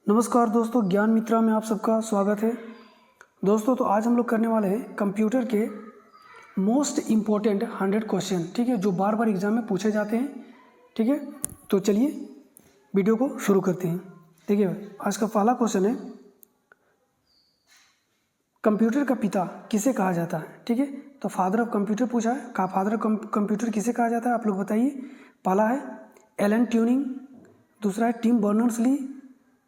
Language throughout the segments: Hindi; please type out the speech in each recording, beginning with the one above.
नमस्कार दोस्तों, ज्ञान मित्रा में आप सबका स्वागत है। दोस्तों तो आज हम लोग करने वाले हैं कंप्यूटर के मोस्ट इम्पोर्टेंट 100 क्वेश्चन, ठीक है, जो बार बार एग्जाम में पूछे जाते हैं। ठीक है, तो चलिए वीडियो को शुरू करते हैं। देखिए आज का पहला क्वेश्चन है, कंप्यूटर का पिता किसे कहा जाता है। ठीक है, तो फादर ऑफ कंप्यूटर पूछा है, का फादर ऑफ कंप्यूटर किसे कहा जाता है, आप लोग बताइए। पहला है एलन ट्यूरिंग, दूसरा है Tim Berners Lee,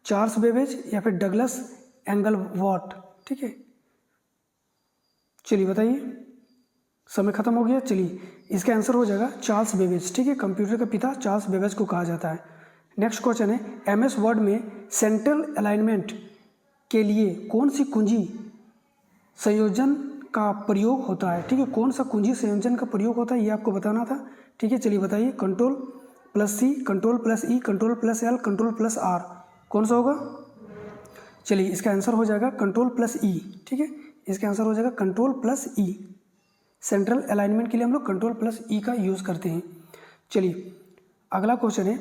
Charles Babbage या फिर डगलस एंगलवॉट। ठीक है, चलिए बताइए, समय खत्म हो गया। चलिए इसका आंसर हो जाएगा चार्ल्स बेबेज। ठीक है, कंप्यूटर का पिता चार्ल्स बेबेज को कहा जाता है। नेक्स्ट क्वेश्चन है, एमएस वर्ड में सेंट्रल अलाइनमेंट के लिए कौन सी कुंजी संयोजन का प्रयोग होता है। ठीक है, कौन सा कुंजी संयोजन का प्रयोग होता है ये आपको बताना था। ठीक है, चलिए बताइए। Control plus C, control plus E, control plus L, control plus R, कौन सा होगा। चलिए इसका आंसर हो जाएगा कंट्रोल प्लस ई। ठीक है, इसका आंसर हो जाएगा कंट्रोल प्लस ई। सेंट्रल अलाइनमेंट के लिए हम लोग कंट्रोल प्लस ई का यूज़ करते हैं। चलिए अगला क्वेश्चन है,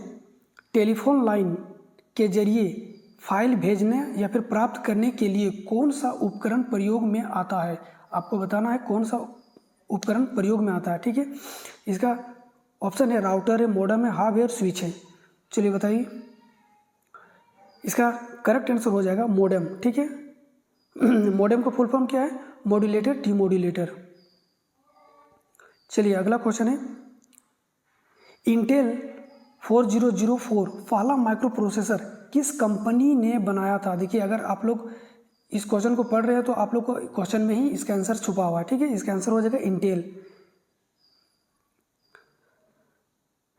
टेलीफोन लाइन के जरिए फाइल भेजने या फिर प्राप्त करने के लिए कौन सा उपकरण प्रयोग में आता है। आपको बताना है कौन सा उपकरण प्रयोग में आता है। ठीक है, इसका ऑप्शन है राउटर है, मॉडेम है, हार्ड है और स्विच है। चलिए बताइए, इसका करेक्ट आंसर हो जाएगा मॉडेम। ठीक है, मॉडेम का फुल फॉर्म क्या है, मॉड्यूलेटर डीमॉड्यूलेटर। चलिए अगला क्वेश्चन है, इंटेल 4004 पहला माइक्रो प्रोसेसर किस कंपनी ने बनाया था। देखिए अगर आप लोग इस क्वेश्चन को पढ़ रहे हैं तो आप लोग को क्वेश्चन में ही इसका आंसर छुपा हुआ है। ठीक है, इसका आंसर हो जाएगा इंटेल।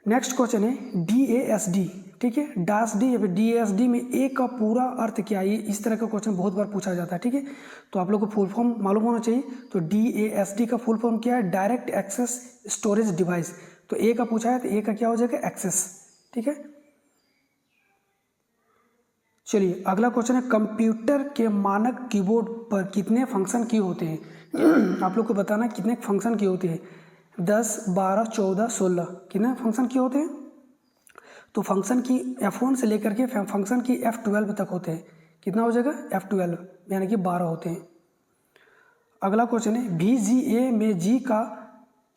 नेक्स्ट क्वेश्चन है DASD। ठीक है, DASD या फिर DASD में ए का पूरा अर्थ क्या है। ये इस तरह का क्वेश्चन बहुत बार पूछा जाता है। ठीक है, तो आप लोग को फुल फॉर्म मालूम होना चाहिए। तो DASD का फुल फॉर्म क्या है, डायरेक्ट एक्सेस स्टोरेज डिवाइस। तो ए का पूछा है तो ए का क्या हो जाएगा, एक्सेस। ठीक है, चलिए अगला क्वेश्चन है, कंप्यूटर के मानक कीबोर्ड पर कितने फंक्शन की होते हैं। आप लोग को बताना कितने फंक्शन की होते हैं, 10, 12, 14, 16, कितने फंक्शन की होते हैं। तो फंक्शन की F1 से लेकर के फंक्शन की F12 तक होते हैं। कितना हो जाएगा, F12 यानी कि 12 होते हैं। अगला क्वेश्चन है, VGA में G का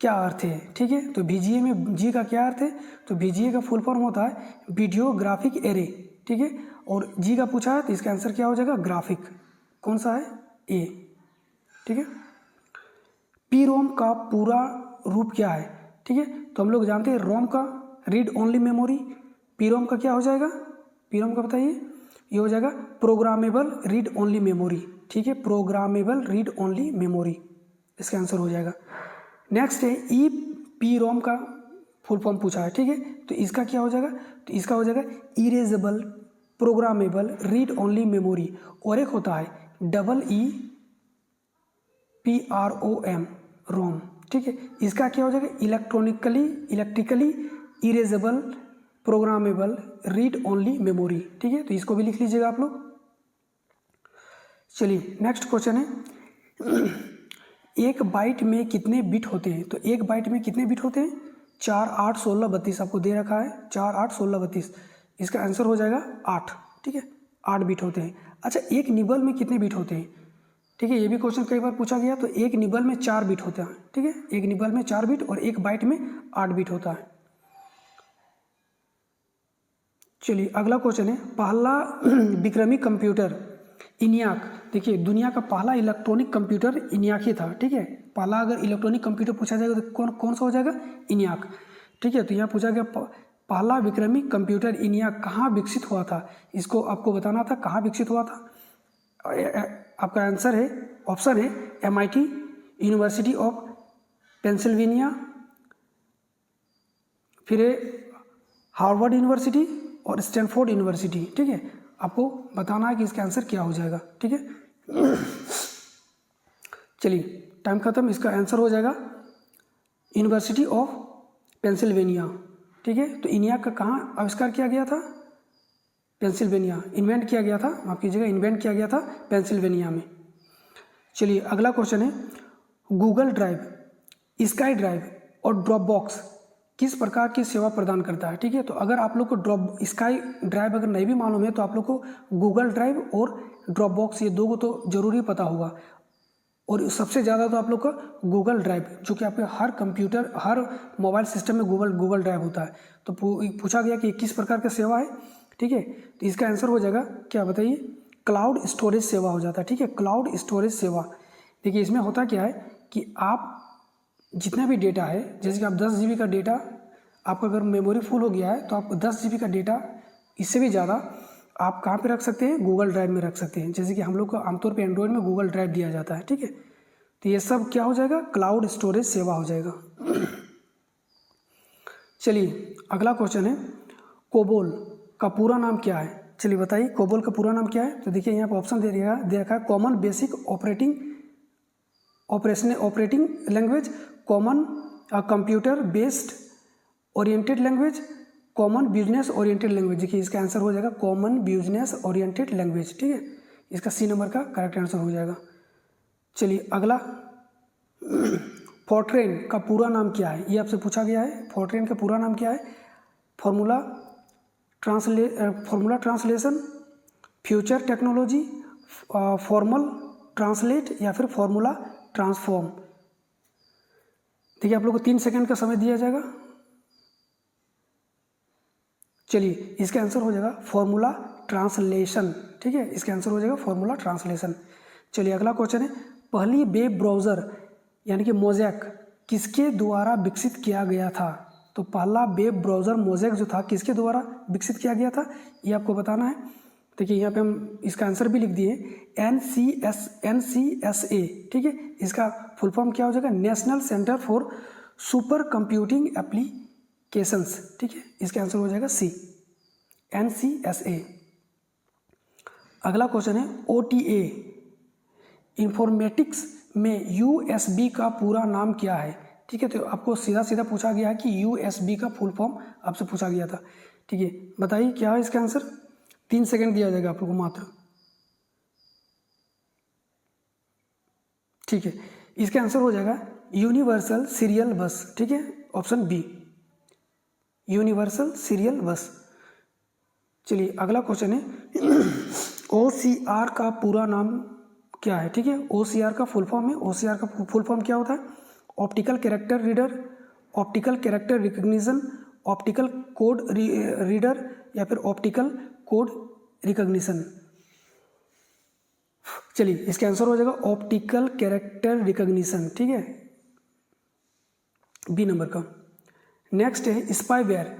क्या अर्थ है। ठीक है, तो VGA में G का क्या अर्थ है, तो VGA का फुल फॉर्म होता है वीडियो ग्राफिक एरे। ठीक है, और G का पूछा है तो इसका आंसर क्या हो जाएगा, ग्राफिक। कौन सा है, ए। ठीक है, PROM का पूरा रूप क्या है। ठीक है, तो हम लोग जानते हैं रोम का रीड ओनली मेमोरी, PROM का क्या हो जाएगा, PROM का बताइए, ये हो जाएगा प्रोग्रामेबल रीड ओनली मेमोरी। ठीक है, प्रोग्रामेबल रीड ओनली मेमोरी, इसका आंसर हो जाएगा। नेक्स्ट है EPROM का फुल फॉर्म पूछा है। ठीक है, तो इसका क्या हो जाएगा, तो इसका हो जाएगा erasable programmable read only memory. और एक होता है EEPROM रोम। ठीक है, इसका क्या हो जाएगा, electrically erasable programmable read only memory. ठीक है, तो इसको भी लिख लीजिएगा आप लोग। चलिए नेक्स्ट क्वेश्चन है, एक बाइट में कितने बिट होते हैं। तो एक बाइट में कितने बिट होते हैं, 4, 8, 16, 32 आपको दे रखा है, 4, 8, 16, 32। इसका आंसर हो जाएगा 8। ठीक है, 8 बिट होते हैं। अच्छा, एक निबल में कितने बिट होते हैं। ठीक है, ये भी क्वेश्चन कई बार पूछा गया। तो एक निबल में 4 बिट होता है। ठीक है, एक निबल में 4 बिट और एक बाइट में 8 बिट होता है। चलिए अगला क्वेश्चन है, पहला विक्रमी कंप्यूटर इनियाक। देखिए दुनिया का पहला इलेक्ट्रॉनिक कंप्यूटर इनियाक ही था। ठीक है, पहला अगर इलेक्ट्रॉनिक कंप्यूटर पूछा जाएगा तो कौन सा हो जाएगा, इनियाक। ठीक है, तो यहाँ पूछा गया पहला विक्रमी कंप्यूटर इनियाक कहाँ विकसित हुआ था। इसको आपको बताना था कहाँ विकसित हुआ था। आपका आंसर है, ऑप्शन है MIT, यूनिवर्सिटी ऑफ पेंसिल्वेनिया, फिर हार्वर्ड यूनिवर्सिटी और स्टैनफोर्ड यूनिवर्सिटी। ठीक है, आपको बताना है कि इसका आंसर क्या हो जाएगा। ठीक है, चलिए टाइम खत्म। इसका आंसर हो जाएगा यूनिवर्सिटी ऑफ पेंसिल्वेनिया। ठीक है, तो इनियाक का कहाँ आविष्कार किया गया था, पेंसिल्वेनिया। इन्वेंट किया गया था, माफ कीजिएगा, इन्वेंट किया गया था पेंसिल्वेनिया में। चलिए अगला क्वेश्चन है, गूगल ड्राइव, स्काई ड्राइव और ड्रॉपबॉक्स किस प्रकार की सेवा प्रदान करता है, ठीक है। तो अगर आप लोग को ड्रॉप स्काई ड्राइव अगर नहीं भी मालूम है तो आप लोग को गूगल ड्राइव और ड्रॉप बॉक्स ये दो को तो जरूरी पता होगा, और सबसे ज़्यादा तो आप लोग का गूगल ड्राइव, जो कि आपके हर कंप्यूटर हर मोबाइल सिस्टम में गूगल ड्राइव होता है। तो पूछा गया कि किस प्रकार का सेवा है, ठीक है। तो इसका आंसर हो जाएगा क्या बताइए, क्लाउड स्टोरेज सेवा हो जाता है, ठीक है। क्लाउड स्टोरेज सेवा, देखिए इसमें होता क्या है कि आप जितना भी डेटा है, जैसे कि आप 10 GB का डेटा, आपका अगर मेमोरी फुल हो गया है तो आप 10 GB का डेटा, इससे भी ज़्यादा आप कहाँ पे रख सकते हैं, गूगल ड्राइव में रख सकते हैं। जैसे कि हम लोग को आमतौर पे एंड्रॉयड में गूगल ड्राइव दिया जाता है, ठीक है। तो ये सब क्या हो जाएगा, क्लाउड स्टोरेज सेवा हो जाएगा। चलिए अगला क्वेश्चन है, कोबोल का पूरा नाम क्या है। चलिए बताइए कोबोल का पूरा नाम क्या है। तो देखिए यहाँ पर ऑप्शन दे रखा है, common basic operating language, common computer based oriented language, common business oriented language. देखिए इसका आंसर हो जाएगा कॉमन बिजनेस ओरिएंटेड लैंग्वेज, ठीक है। इसका सी नंबर का करेक्ट आंसर हो जाएगा। चलिए अगला, फोर्ट्रेन का पूरा नाम क्या है, ये आपसे पूछा गया है। फोर्ट्रेन का पूरा नाम क्या है, formula translation, future technology, formal translate या फिर फॉर्मूला ट्रांसफॉर्म। देखिए आप लोग को 3 सेकंड का समय दिया जाएगा। चलिए इसका आंसर हो जाएगा फॉर्मूला ट्रांसलेशन, ठीक है। इसका आंसर हो जाएगा फॉर्मूला ट्रांसलेशन। चलिए अगला क्वेश्चन है, पहली वेब ब्राउज़र यानी कि मोज़ेक किसके द्वारा विकसित किया गया था। तो पहला वेब ब्राउज़र मोज़ेक जो था किसके द्वारा विकसित किया गया था, ये आपको बताना है। देखिए यहाँ पे हम इसका आंसर भी लिख दिए, NCSA, ठीक है। इसका फुल फॉर्म क्या हो जाएगा, national centre for super computing applications, ठीक है। इसका आंसर हो जाएगा सी, NCSA। अगला क्वेश्चन है, OTA इंफॉर्मेटिक्स में USB का पूरा नाम क्या है, ठीक है। तो आपको सीधा सीधा पूछा गया है कि USB का फुल फॉर्म आपसे पूछा गया था, ठीक है। बताइए क्या है इसका आंसर। 3 सेकंड दिया जाएगा आप लोगों को मात्र, ठीक है। इसका आंसर हो जाएगा यूनिवर्सल सीरियल बस, ठीक है, ऑप्शन बी, यूनिवर्सल सीरियल बस। चलिए अगला क्वेश्चन है, OCR का पूरा नाम क्या है, ठीक है। OCR का फुल फॉर्म है, OCR का फुल फॉर्म क्या होता है, optical character reader, optical character recognition, optical code reader या फिर ऑप्टिकल कोड रिकग्निशन। चलिए इसका आंसर हो जाएगा ऑप्टिकल कैरेक्टर रिकग्निशन, ठीक है, बी नंबर का। नेक्स्ट है स्पाईवेयर।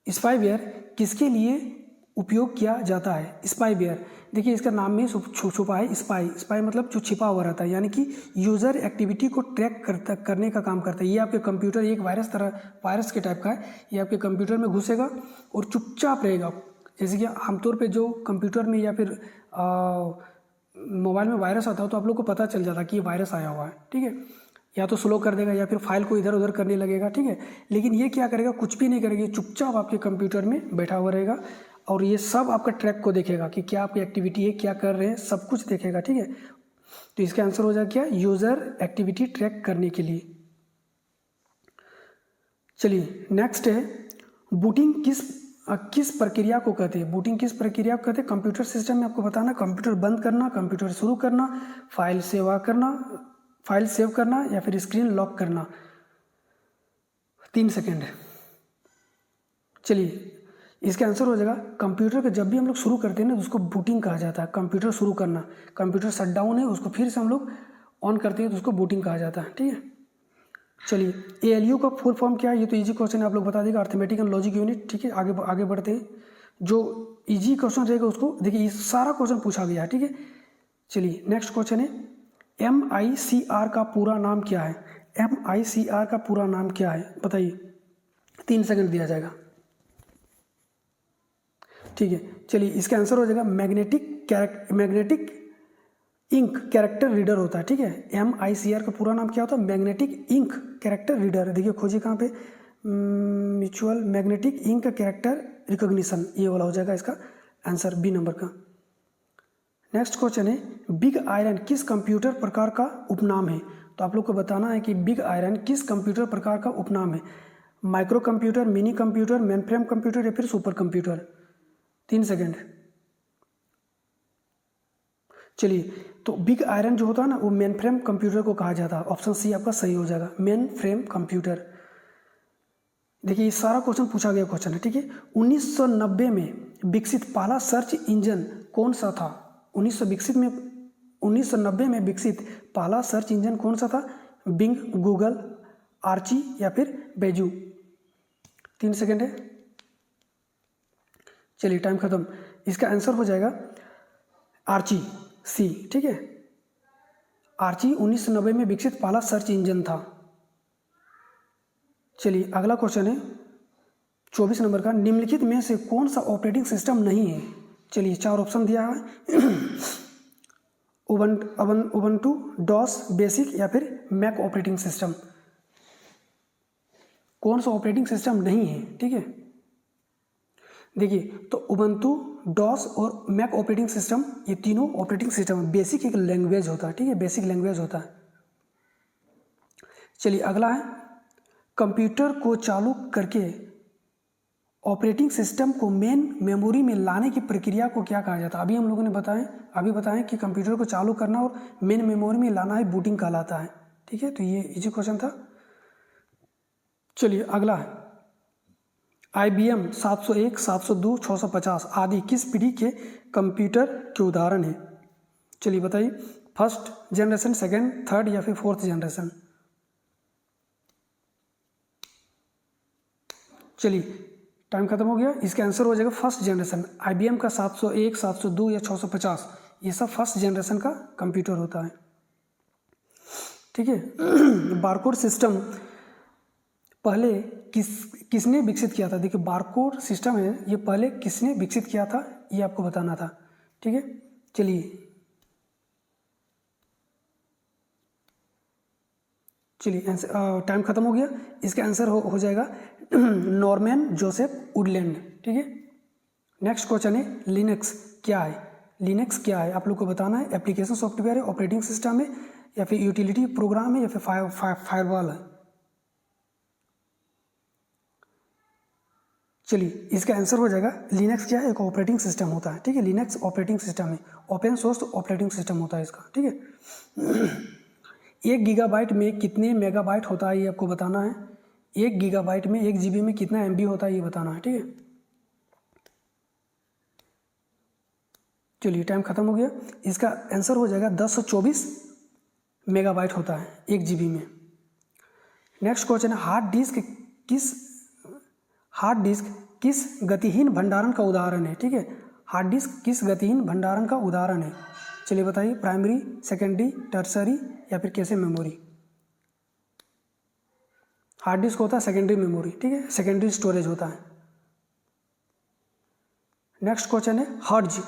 स्पाईवेयर किसके लिए उपयोग किया जाता है। स्पाईवेयर, देखिए इसका नाम में छुपा है स्पाई मतलब जो छिपा हुआ रहता है, यानी कि यूज़र एक्टिविटी को ट्रैक करने का काम करता है। ये आपके कंप्यूटर एक वायरस के टाइप का है, ये आपके कंप्यूटर में घुसेगा और चुपचाप रहेगा। जैसे कि आमतौर पे जो कंप्यूटर में या फिर मोबाइल में वायरस आता है तो आप लोग को पता चल जाता है कि ये वायरस आया हुआ है, ठीक है। या तो स्लो कर देगा या फिर फाइल को इधर उधर करने लगेगा, ठीक है। लेकिन ये क्या करेगा, कुछ भी नहीं करेगा, चुपचाप आपके कंप्यूटर में बैठा हुआ रहेगा और ये सब आपका ट्रैक को देखेगा कि क्या आपकी एक्टिविटी है, क्या कर रहे हैं, सब कुछ देखेगा, ठीक है। तो इसका आंसर हो जाएगा क्या, यूज़र एक्टिविटी ट्रैक करने के लिए। चलिए नेक्स्ट है, बूटिंग किस प्रक्रिया को कहते हैं। बूटिंग किस प्रक्रिया को कहते हैं, कंप्यूटर सिस्टम में आपको बताना, कंप्यूटर बंद करना, कंप्यूटर शुरू करना, फाइल सेव करना या फिर स्क्रीन लॉक करना। 3 सेकेंड। चलिए इसका आंसर हो जाएगा, कंप्यूटर को जब भी हम लोग शुरू करते हैं ना तो उसको बूटिंग कहा जाता है। कंप्यूटर शुरू करना, कंप्यूटर शट डाउन है उसको फिर से हम लोग ऑन करते हैं तो उसको बूटिंग कहा जाता है, ठीक है। चलिए ALU का फुल फॉर्म क्या है, ये तो इजी क्वेश्चन है, आप लोग बता देगा, अर्थमेटिक एंड लॉजिक यूनिट, ठीक है। आगे बढ़ते हैं, जो इजी क्वेश्चन रहेगा उसको देखिए, ये सारा क्वेश्चन पूछा गया है, ठीक है। चलिए नेक्स्ट क्वेश्चन है, MICR का पूरा नाम क्या है। MICR का पूरा नाम क्या है बताइए, 3 सेकंड दिया जाएगा, ठीक है। चलिए इसका आंसर हो जाएगा मैग्नेटिक इंक कैरेक्टर रीडर होता है, ठीक है। MICR का पूरा नाम क्या होता है, मैग्नेटिक इंक कैरेक्टर रीडर। देखिए खोजिए कहाँ पे, mutual magnetic ink character recognition, ये वाला हो जाएगा इसका आंसर, बी नंबर का। नेक्स्ट क्वेश्चन है, बिग आयरन किस कंप्यूटर प्रकार का उपनाम है। तो तो आप लोग को बताना है कि बिग आयरन किस कंप्यूटर प्रकार का उपनाम है, micro computer, mini computer, main frame computer या फिर सुपर कंप्यूटर। 3 सेकेंड। चलिए, तो बिग आयरन जो होता है ना वो मेन फ्रेम कंप्यूटर को कहा जाता है। ऑप्शन सी आपका सही हो जाएगा, मेन फ्रेम कंप्यूटर। देखिए ये सारा क्वेश्चन पूछा गया क्वेश्चन है, ठीक है। 1990 में विकसित पहला सर्च इंजन कौन सा था? 1990 में विकसित पहला सर्च इंजन कौन सा था? बिंग, गूगल, आर्ची या फिर बैजू। 3 सेकेंड है। चलिए टाइम खत्म। इसका आंसर हो जाएगा आर्ची, सी, ठीक है। आर्ची 1990 में विकसित पहला सर्च इंजन था। चलिए अगला क्वेश्चन है 24 नंबर का, निम्नलिखित में से कौन सा ऑपरेटिंग सिस्टम नहीं है? चलिए 4 ऑप्शन दिया है उबंटू, डॉस, बेसिक या फिर मैक ऑपरेटिंग सिस्टम। कौन सा ऑपरेटिंग सिस्टम नहीं है, ठीक है। देखिए तो उबंटू, डॉस और मैक ऑपरेटिंग सिस्टम, ये तीनों ऑपरेटिंग सिस्टम है। बेसिक एक लैंग्वेज होता है, ठीक है, बेसिक लैंग्वेज होता है। चलिए अगला है, कंप्यूटर को चालू करके ऑपरेटिंग सिस्टम को मेन मेमोरी में लाने की प्रक्रिया को क्या कहा जाता है? अभी हम लोगों ने बताएं कि कंप्यूटर को चालू करना और मेन मेमोरी में लाना ही बूटिंग कहलाता है, ठीक है। तो ये इजी क्वेश्चन था। चलिए अगला है, IBM 701, 702, 650 आदि किस पीढ़ी के कंप्यूटर के उदाहरण हैं? चलिए बताइए, फर्स्ट जनरेशन, सेकेंड, थर्ड या फिर फोर्थ जनरेशन। चलिए टाइम खत्म हो गया। इसका आंसर हो जाएगा फर्स्ट जनरेशन। IBM का 701, 702 या 650 ये सब फर्स्ट जनरेशन का कंप्यूटर होता है, ठीक है। बारकोड सिस्टम पहले किसने विकसित किया था? देखिए बारकोड सिस्टम है ये पहले किसने विकसित किया था ये आपको बताना था, ठीक है। चलिए टाइम खत्म हो गया। इसका आंसर हो जाएगा नॉर्मन जोसेफ वुडलैंड, ठीक है। नेक्स्ट क्वेश्चन है, लिनक्स क्या है? लिनक्स क्या है आप लोग को बताना है। एप्लीकेशन सॉफ्टवेयर है, ऑपरेटिंग सिस्टम है या फिर यूटिलिटी प्रोग्राम है या फिर फायरवॉल है? चलिए इसका आंसर हो जाएगा लिनक्स क्या है? एक ऑपरेटिंग सिस्टम होता है, ठीक है। लिनक्स ऑपरेटिंग सिस्टम है, ओपन सोर्स ऑपरेटिंग सिस्टम होता है इसका, ठीक है। 1 गीगाबाइट में कितने मेगाबाइट होता है ये आपको बताना है। 1 गीगाबाइट में 1 GB में कितना MB होता है ये बताना है, ठीक है। चलिए टाइम खत्म हो गया। इसका आंसर हो जाएगा 1024 मेगाबाइट होता है 1 GB में। नेक्स्ट क्वेश्चन है, हार्ड डिस्क किस गतिहीन भंडारण का उदाहरण है? ठीक है, हार्ड डिस्क किस गतिहीन भंडारण का उदाहरण है? चलिए बताइए, प्राइमरी, सेकेंडरी, टर्सरी या फिर कैसे मेमोरी? हार्ड डिस्क होता है सेकेंडरी मेमोरी, ठीक है, सेकेंडरी स्टोरेज होता है। नेक्स्ट क्वेश्चन है, हर्ट्ज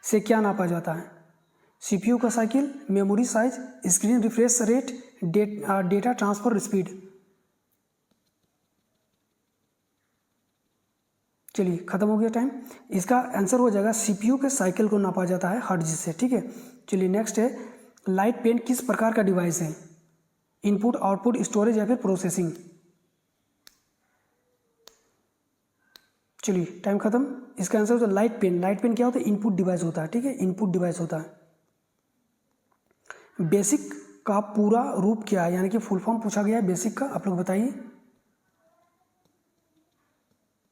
से क्या नापा जाता है? CPU का cycle, memory size, screen refresh rate, data transfer speed. चलिए खत्म हो गया टाइम। इसका आंसर हो जाएगा CPU के साइकिल को नापा जाता है हर्ट्ज से, ठीक है। चलिए नेक्स्ट है, लाइट पेन किस प्रकार का डिवाइस है? इनपुट, आउटपुट, स्टोरेज या फिर प्रोसेसिंग? चलिए टाइम खत्म। इसका आंसर होता है लाइट पेन। लाइट पेन क्या होता है? इनपुट डिवाइस होता है, ठीक है, इनपुट डिवाइस होता है। बेसिक का पूरा रूप क्या है, यानी कि फुल फॉर्म पूछा गया है बेसिक का, आप लोग बताइए,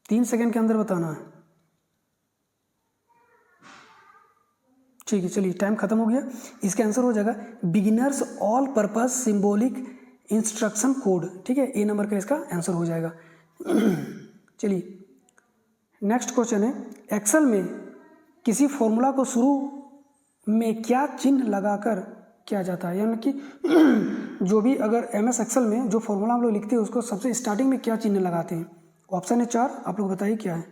3 सेकंड के अंदर बताना है, ठीक है। चलिए टाइम खत्म हो गया। इसका आंसर हो जाएगा beginners all purpose symbolic instruction code, ठीक है, ए नंबर का इसका आंसर हो जाएगा। चलिए नेक्स्ट क्वेश्चन है, एक्सेल में किसी फॉर्मूला को शुरू में क्या चिन्ह लगाकर किया जाता है? यानी कि जो भी अगर MS एक्सेल में जो फॉर्मूला हम लोग लिखते हैं उसको सबसे स्टार्टिंग में क्या चिन्ह लगाते हैं? ऑप्शन है 4, आप लोग बताइए क्या है।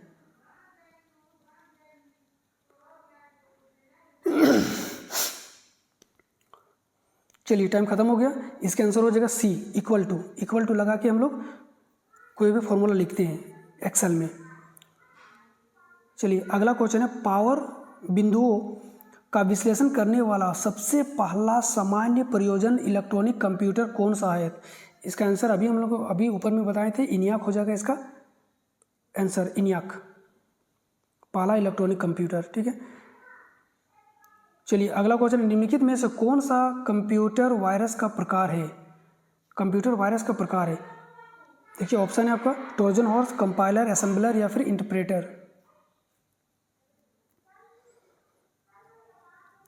चलिए टाइम खत्म हो गया। इसका आंसर हो जाएगा C, इक्वल टू लगा के हम लोग कोई भी फॉर्मूला लिखते हैं एक्सेल में। चलिए अगला क्वेश्चन है, पावर बिंदुओं का विश्लेषण करने वाला सबसे पहला सामान्य प्रयोजन इलेक्ट्रॉनिक कंप्यूटर कौन सा है? इसका आंसर अभी हम लोग अभी ऊपर में बताए थे, इनियाक हो जाएगा इसका आंसर, इनियाक, पहला इलेक्ट्रॉनिक कंप्यूटर। ठीक है, चलिए अगला क्वेश्चन, निम्नलिखित में से कौन सा कंप्यूटर वायरस का प्रकार है? कंप्यूटर वायरस का प्रकार है, देखिए ऑप्शन है आपका ट्रोजन हॉर्स, कंपाइलर, असेंबलर या फिर इंटरप्रेटर।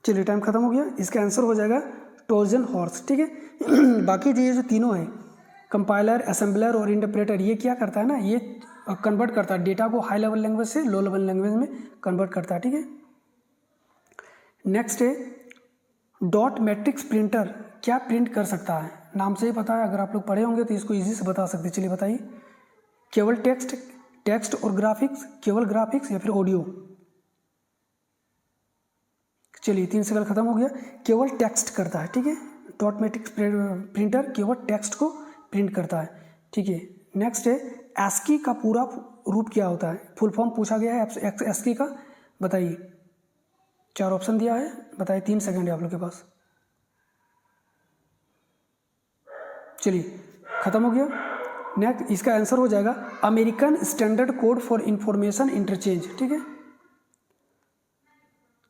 चलिए टाइम खत्म हो गया, इसका आंसर हो जाएगा ट्रोजन हॉर्स। ठीक है बाकी जो ये जो तीनों है, कंपाइलर, असेंबलर और इंटरप्रेटर, ये क्या करता है ना, ये कन्वर्ट करता है डेटा को हाई लेवल लैंग्वेज से लो लेवल लैंग्वेज में कन्वर्ट करता है। ठीक है, नेक्स्ट है डॉट मैट्रिक्स प्रिंटर क्या प्रिंट कर सकता है? नाम से ही पता है, अगर आप लोग पढ़े होंगे तो इसको इजी से बता सकते हैं। चलिए बताइए, केवल टेक्स्ट और ग्राफिक्स, केवल ग्राफिक्स या फिर ऑडियो? चलिए 3 सेकंड खत्म हो गया, केवल टेक्स्ट करता है। ठीक है, डॉट मैट्रिक्स प्रिंटर केवल टेक्स्ट को प्रिंट करता है। ठीक है, नेक्स्ट है एस्की का पूरा रूप क्या होता है? फुल फॉर्म पूछा गया है एस्की का, बताइए। 4 ऑप्शन दिया है, बताइए, 3 सेकंड है आप लोग के पास। चलिए खत्म हो गया, नेक्स्ट इसका आंसर हो जाएगा American standard code for information interchange. ठीक है,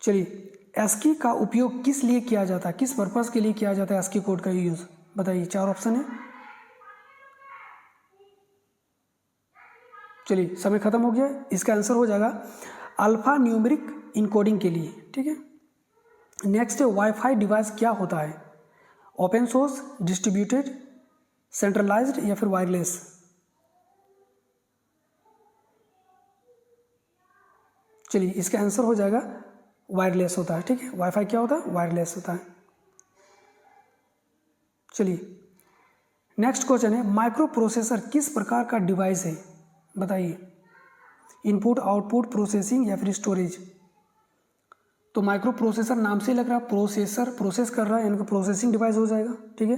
चलिए एस्की का उपयोग किस लिए किया जाता है, किस पर्पस के लिए किया जाता है एस्की कोड का यूज, बताइए। 4 ऑप्शन है, चलिए समय खत्म हो गया, इसका आंसर हो जाएगा अल्फा न्यूमेरिक इनकोडिंग के लिए। ठीक है, नेक्स्ट है वाईफाई डिवाइस क्या होता है? ओपन सोर्स, डिस्ट्रीब्यूटेड, सेंट्रलाइज्ड या फिर वायरलेस? चलिए इसका आंसर हो जाएगा वायरलेस होता है। ठीक है, वाईफाई क्या होता है? वायरलेस होता है। चलिए नेक्स्ट क्वेश्चन है माइक्रो प्रोसेसर किस प्रकार का डिवाइस है, बताइए। इनपुट, आउटपुट, प्रोसेसिंग या फिर स्टोरेज? तो माइक्रो प्रोसेसर नाम से लग रहा है प्रोसेसर प्रोसेस कर रहा है, यानी कि प्रोसेसिंग डिवाइस हो जाएगा। ठीक है,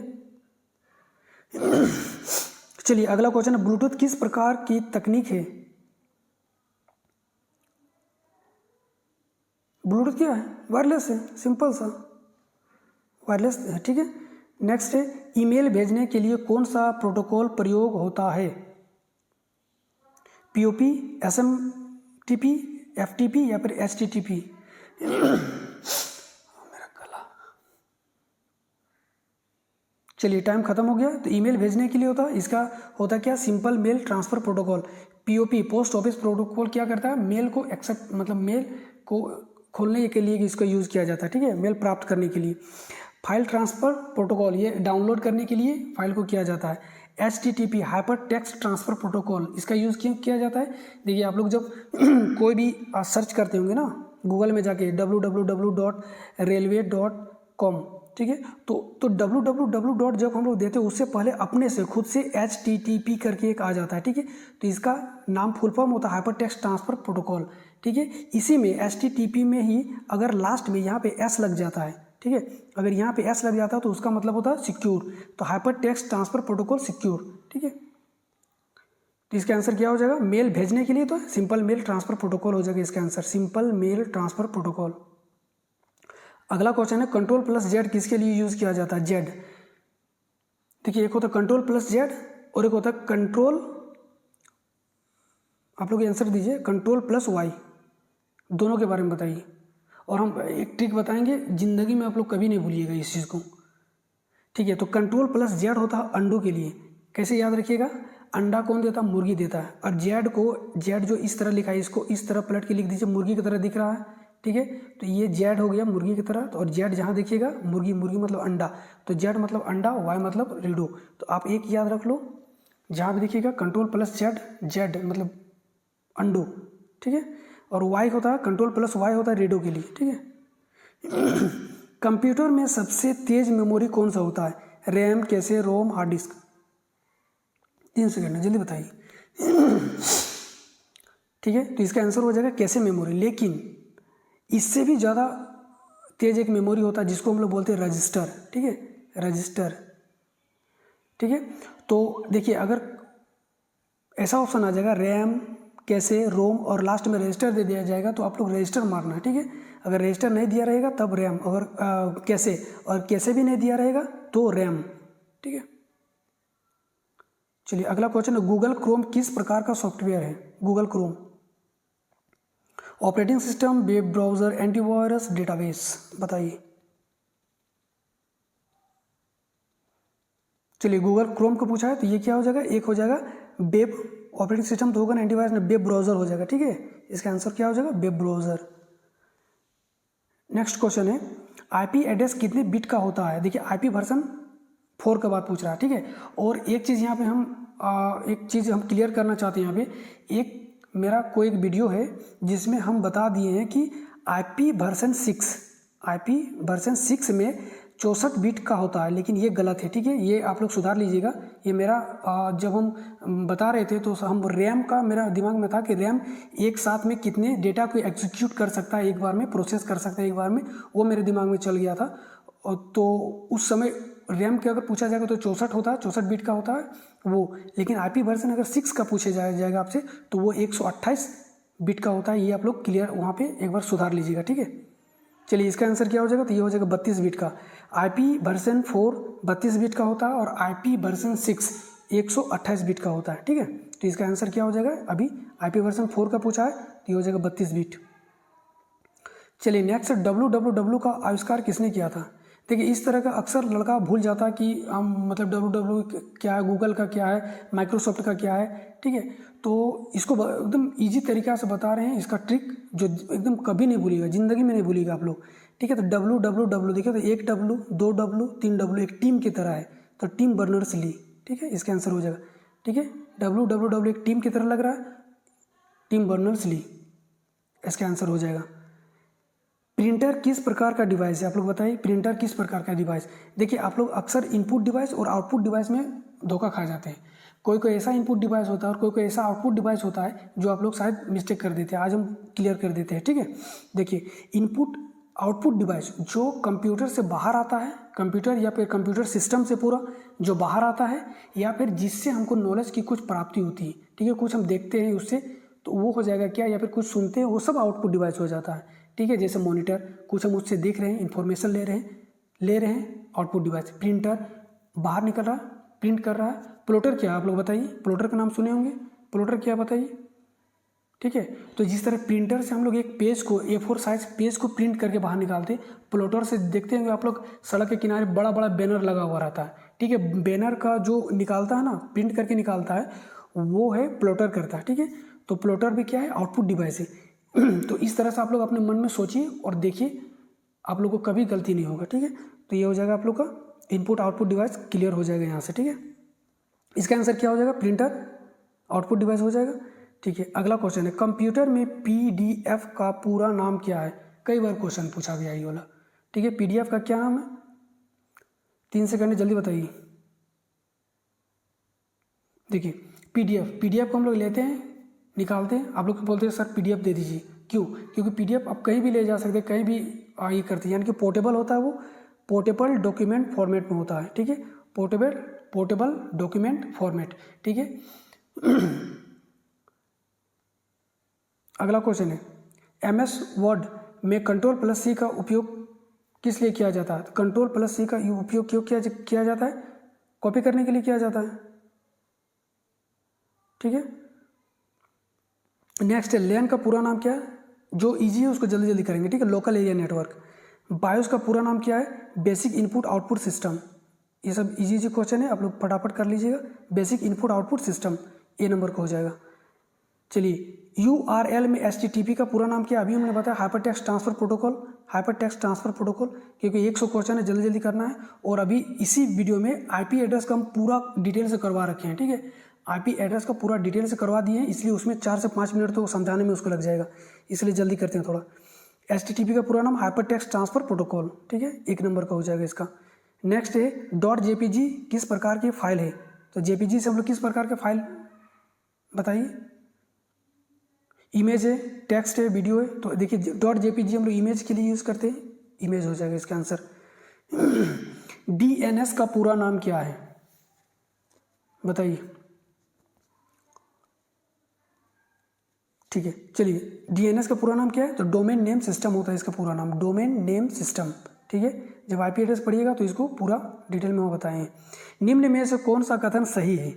चलिए अगला क्वेश्चन है ब्लूटूथ किस प्रकार की तकनीक है? ब्लूटूथ क्या है? वायरलेस है, सिंपल सा वायरलेस है। ठीक है, नेक्स्ट है ईमेल भेजने के लिए कौन सा प्रोटोकॉल प्रयोग होता है? पीओपी, एसएमटीपी, एफटीपी या फिर एचटीटीपी? मेरा गला, चलिए टाइम खत्म हो गया। तो ईमेल भेजने के लिए होता है, इसका होता क्या? Simple mail transfer protocol. POP, post office protocol, क्या करता है? मेल को एक्सेप्ट, मतलब मेल को खोलने के लिए इसका यूज़ किया जाता है। ठीक है, मेल प्राप्त करने के लिए। फाइल ट्रांसफ़र प्रोटोकॉल, ये डाउनलोड करने के लिए फाइल को किया जाता है। HTTP, hyper text transfer protocol, इसका यूज़ क्यों किया जाता है? देखिए आप लोग जब कोई भी सर्च करते होंगे ना गूगल में जाके www.railway.com, ठीक है, तो www. जब हम लोग देते हैं उससे पहले अपने से खुद से HTTP करके एक आ जाता है। ठीक है, तो इसका नाम फुल फॉर्म होता है हाइपर टेक्स्ट ट्रांसफ़र प्रोटोकॉल। ठीक है, इसी में HTTP में ही अगर लास्ट में यहाँ पे S लग जाता है, ठीक है, अगर यहाँ पे S लग जाता है तो उसका मतलब होता है सिक्योर, तो hyper text transfer protocol secure. ठीक है, तो इसका आंसर क्या हो जाएगा? मेल भेजने के लिए तो सिंपल मेल ट्रांसफ़र प्रोटोकॉल हो जाएगा इसका answer, simple mail transfer protocol. अगला क्वेश्चन है Ctrl+Z किसके लिए यूज़ किया जाता है? Z। देखिए एक होता है Ctrl+Z और एक होता है कंट्रोल, आप लोग आंसर दीजिए, Ctrl+Y, दोनों के बारे में बताइए। और हम एक ट्रिक बताएंगे, ज़िंदगी में आप लोग कभी नहीं भूलिएगा इस चीज़ को। ठीक है, तो Ctrl+Z होता है अंडों के लिए। कैसे याद रखिएगा? अंडा कौन देता है? मुर्गी देता है। और जेड जो इस तरह लिखा है, इसको इस तरह पलट के लिख दीजिए, मुर्गी की तरह दिख रहा है। ठीक है, तो ये जेड हो गया मुर्गी की तरह, और जेड जहाँ देखिएगा मुर्गी मतलब अंडा, तो जेड मतलब अंडा, वाई मतलब रेडो। तो आप एक याद रख लो, जहाँ भी देखिएगा Ctrl+Z, जेड मतलब अंडो। ठीक है, और वाई होता है Ctrl+Y होता है रेडो के लिए। ठीक है, कंप्यूटर में सबसे तेज मेमोरी कौन सा होता है? रैम, कैसे, रोम, हार्ड डिस्क? 3 सेकंड जल्दी बताइए। ठीक है, तो इसका आंसर हो जाएगा कैसे मेमोरी। लेकिन इससे भी ज़्यादा तेज एक मेमोरी होता है जिसको हम लोग बोलते हैं रजिस्टर। ठीक है, रजिस्टर। ठीक है, तो देखिए अगर ऐसा ऑप्शन आ जाएगा रैम, कैसे, रोम और लास्ट में रजिस्टर दे दिया जाएगा तो आप लोग रजिस्टर मारना है, ठीक है। अगर रजिस्टर नहीं दिया रहेगा तब रैम, अगर कैसे और कैसे भी नहीं दिया रहेगा तो रैम, ठीक है। चलिए अगला क्वेश्चन है, गूगल क्रोम किस प्रकार का सॉफ्टवेयर है? Google Chrome operating system, web browser, antivirus, database, बताइए। चलिए गूगल क्रोम को पूछा है तो ये क्या हो जाएगा, एक हो जाएगा वेब ऑपरेटिंग सिस्टम तो होगा ना, एंटीवायरस में वेब ब्राउजर हो जाएगा, ठीक है। इसका आंसर क्या हो जाएगा, वेब ब्राउजर। नेक्स्ट क्वेश्चन है, आईपी एड्रेस कितने बिट का होता है? देखिए आईपी वर्जन 4 का बात पूछ रहा है, ठीक है। और एक चीज़ यहाँ पे एक चीज़ हम क्लियर करना चाहते हैं। यहाँ पे एक मेरा कोई एक वीडियो है जिसमें हम बता दिए हैं कि आईपी वर्जन 6 में 64 बिट का होता है, लेकिन ये गलत है, ठीक है। ये आप लोग सुधार लीजिएगा। ये मेरा जब हम बता रहे थे तो हम रैम का, मेरा दिमाग में था कि रैम एक साथ में कितने डेटा को एग्जीक्यूट कर सकता है, एक बार में प्रोसेस कर सकता है एक बार में, वो मेरे दिमाग में चल गया था। तो उस समय रैम के अगर पूछा जाएगा तो 64 होता है, 64 बिट का होता है वो। लेकिन आईपी वर्जन अगर 6 का पूछे जाएगा आपसे तो वो 128 बिट का होता है। ये आप लोग क्लियर वहाँ पे एक बार सुधार लीजिएगा, ठीक है। चलिए इसका आंसर क्या हो जाएगा, तो ये हो जाएगा 32 बिट का। आईपी वर्जन 4 32 बिट का होता है और आईपी वर्जन 6 128 बिट का होता है, ठीक है। तो इसका आंसर क्या हो जाएगा, अभी आईपी वर्जन 4 का पूछा है तो ये हो जाएगा 32 बिट। चलिए नेक्स्ट, www का आविष्कार किसने किया था? देखिए इस तरह का अक्सर लड़का भूल जाता कि हम मतलब www क्या है, गूगल का क्या है, माइक्रोसॉफ्ट का क्या है, ठीक है। तो इसको एकदम इजी तरीका से बता रहे हैं, इसका ट्रिक जो एकदम कभी नहीं भूलिएगा, ज़िंदगी में नहीं भूलिएगा आप लोग, ठीक है। तो www देखिए तो 1 W 2 W 3 W एक टीम की तरह है, तो टीम बर्नर्स ली, ठीक है। इसका आंसर हो जाएगा, ठीक है। www एक टीम की तरह लग रहा है, टीम बर्नर्स ली, इसका आंसर हो जाएगा। प्रिंटर किस प्रकार का डिवाइस है? आप लोग बताइए, प्रिंटर किस प्रकार का डिवाइस? देखिए आप लोग अक्सर इनपुट डिवाइस और आउटपुट डिवाइस में धोखा खा जाते हैं। कोई कोई ऐसा इनपुट डिवाइस होता है और कोई कोई ऐसा आउटपुट डिवाइस होता है जो आप लोग शायद मिस्टेक कर देते हैं। आज हम क्लियर कर देते हैं, ठीक है। देखिए इनपुट आउटपुट डिवाइस जो कंप्यूटर से बाहर आता है, कंप्यूटर या फिर कंप्यूटर सिस्टम से पूरा जो बाहर आता है, या फिर जिससे हमको नॉलेज की कुछ प्राप्ति होती है, ठीक है, कुछ हम देखते हैं उससे, तो वो हो जाएगा क्या, या फिर कुछ सुनते हैं, वो सब आउटपुट डिवाइस हो जाता है, ठीक है। जैसे मॉनिटर, कुछ हम उससे देख रहे हैं, इंफॉर्मेशन ले रहे हैं, आउटपुट डिवाइस। प्रिंटर बाहर निकल रहा है, प्रिंट कर रहा है। प्लॉटर क्या है आप लोग बताइए, प्लॉटर का नाम सुने होंगे, प्लॉटर क्या बताइए, ठीक है। तो जिस तरह प्रिंटर से हम लोग एक पेज को A4 साइज पेज को प्रिंट करके बाहर निकालते, प्लॉटर से देखते हैं आप लोग सड़क के किनारे बड़ा बड़ा बैनर लगा हुआ रहता है, ठीक है। बैनर का जो निकालता है ना, प्रिंट करके निकालता है, वो है प्लॉटर करता है, ठीक है। तो प्लॉटर भी क्या है, आउटपुट डिवाइस है। तो इस तरह से आप लोग अपने मन में सोचिए और देखिए, आप लोग को कभी गलती नहीं होगा, ठीक है। तो ये हो जाएगा आप लोग का इनपुट आउटपुट डिवाइस, क्लियर हो जाएगा यहाँ से, ठीक है। इसका आंसर क्या हो जाएगा, प्रिंटर आउटपुट डिवाइस हो जाएगा, ठीक है। अगला क्वेश्चन है, कंप्यूटर में PDF का पूरा नाम क्या है? कई बार क्वेश्चन पूछा गया ये वाला, ठीक है। PDF का क्या नाम है? 3 सेकंड जल्दी बताइए। देखिए PDF को हम लोग लेते हैं, निकालते हैं, आप लोग बोलते हैं सर PDF दे दीजिए, क्यों? क्योंकि PDF आप कहीं भी ले जा सकते हैं, कहीं भी ये करते हैं, यानी कि पोर्टेबल होता है, वो पोर्टेबल डॉक्यूमेंट फॉर्मेट में होता है, ठीक है। पोर्टेबल डॉक्यूमेंट फॉर्मेट, ठीक है। अगला क्वेश्चन है, MS वर्ड में Ctrl+C का उपयोग किस लिए किया जाता है? Ctrl+C का उपयोग क्यों किया जाता है? कॉपी करने के लिए किया जाता है, ठीक है। नेक्स्ट है, LAN का पूरा नाम क्या है? जो इजी है उसको जल्दी जल्दी करेंगे, ठीक है। Local area network. बायोस का पूरा नाम क्या है? Basic input output system. ये सब इजी क्वेश्चन है, आप लोग फटाफट कर लीजिएगा। बेसिक इनपुट आउटपुट सिस्टम ए नंबर का हो जाएगा। चलिए URL में HTTP का पूरा नाम क्या है? अभी हमने बताया हाइपर टेक्स्ट ट्रांसफर प्रोटोकॉल, क्योंकि 100 क्वेश्चन है, जल्दी जल्दी करना है। और अभी इसी वीडियो में IP एड्रेस का हम पूरा डिटेल से करवा रखे हैं, ठीक है। IP एड्रेस का पूरा डिटेल से करवा दिए हैं, इसलिए उसमें 4 से 5 मिनट तो समझाने में उसको लग जाएगा, इसलिए जल्दी करते हैं थोड़ा। HTTP का पूरा नाम हाइपर टेक्स्ट ट्रांसफर प्रोटोकॉल, ठीक है, 1 नंबर का हो जाएगा इसका। नेक्स्ट है .jpg किस प्रकार की फाइल है? तो JPG से हम लोग किस प्रकार के फाइल बताइए? इमेज है, टेक्स्ट है, वीडियो है। तो देखिए .jpg हम लोग इमेज के लिए यूज़ करते हैं, इमेज हो जाएगा इसका आंसर। DNS का पूरा नाम क्या है बताइए? ठीक है। चलिए डीएनएस का पूरा नाम क्या है, तो डोमेन नेम सिस्टम होता है इसका पूरा नाम, डोमेन नेम सिस्टम। ठीक है, जब आईपी एड्रेस पढ़िएगा तो इसको पूरा डिटेल में वो बताएंगे। निम्न में से कौन सा कथन सही है,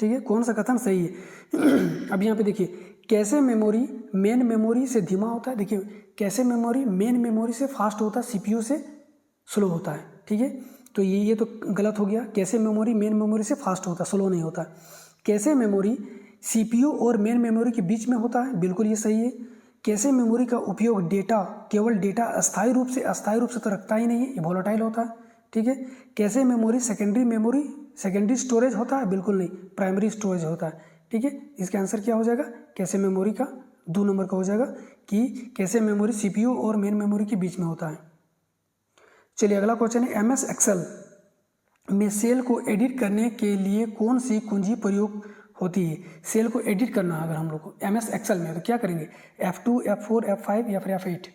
ठीक है, कौन सा कथन सही है। अब यहाँ पे देखिए, कैसे मेमोरी मेन मेमोरी से धीमा होता है, देखिए कैसे मेमोरी मेन मेमोरी से फास्ट होता है, सीपीयू से स्लो होता है। ठीक है, तो ये तो गलत हो गया, कैसे मेमोरी मेन मेमोरी से फास्ट होता है, स्लो नहीं होता। कैसे मेमोरी सीपीयू और मेन मेमोरी के बीच में होता है, बिल्कुल ये सही है। कैसे मेमोरी का उपयोग डेटा, केवल डेटा अस्थायी रूप से तो रखता ही नहीं है, ये वोलेटाइल होता है। ठीक है, कैसे मेमोरी सेकेंडरी स्टोरेज होता है, बिल्कुल नहीं, प्राइमरी स्टोरेज होता है। ठीक है, इसका आंसर क्या हो जाएगा, कैसे मेमोरी का 2 नंबर का हो जाएगा कि कैसे मेमोरी सीपीयू और मेन मेमोरी के बीच में होता है। चलिए अगला क्वेश्चन है, एमएस एक्सेल में सेल को एडिट करने के लिए कौन सी कुंजी प्रयोग होती है। सेल को एडिट करना है अगर हम लोग को एमएस एक्सेल में, तो क्या करेंगे, F2, F4, F5 या फिर F8।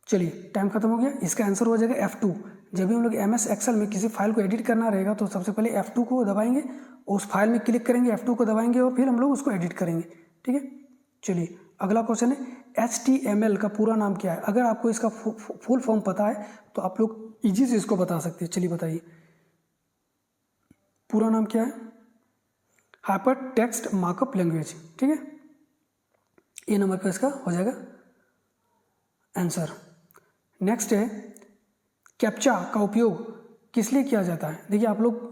चलिए टाइम खत्म हो गया, इसका आंसर हो जाएगा F2। जब भी हम लोग एमएस एक्सेल में किसी फाइल को एडिट करना रहेगा तो सबसे पहले F2 को दबाएंगे, उस फाइल में क्लिक करेंगे, F2 को दबाएंगे और फिर हम लोग उसको एडिट करेंगे। ठीक है, चलिए अगला क्वेश्चन है, HTML का पूरा नाम क्या है। अगर आपको इसका फुल फॉर्म पता है तो आप लोग इजी से इसको बता सकते हैं। चलिए बताइए, पूरा नाम क्या है, हाइपर टेक्स्ट मार्कअप लैंग्वेज। ठीक है, ये नंबर पे इसका हो जाएगा आंसर। नेक्स्ट है, कैप्चा का उपयोग किस लिए किया जाता है। देखिए आप लोग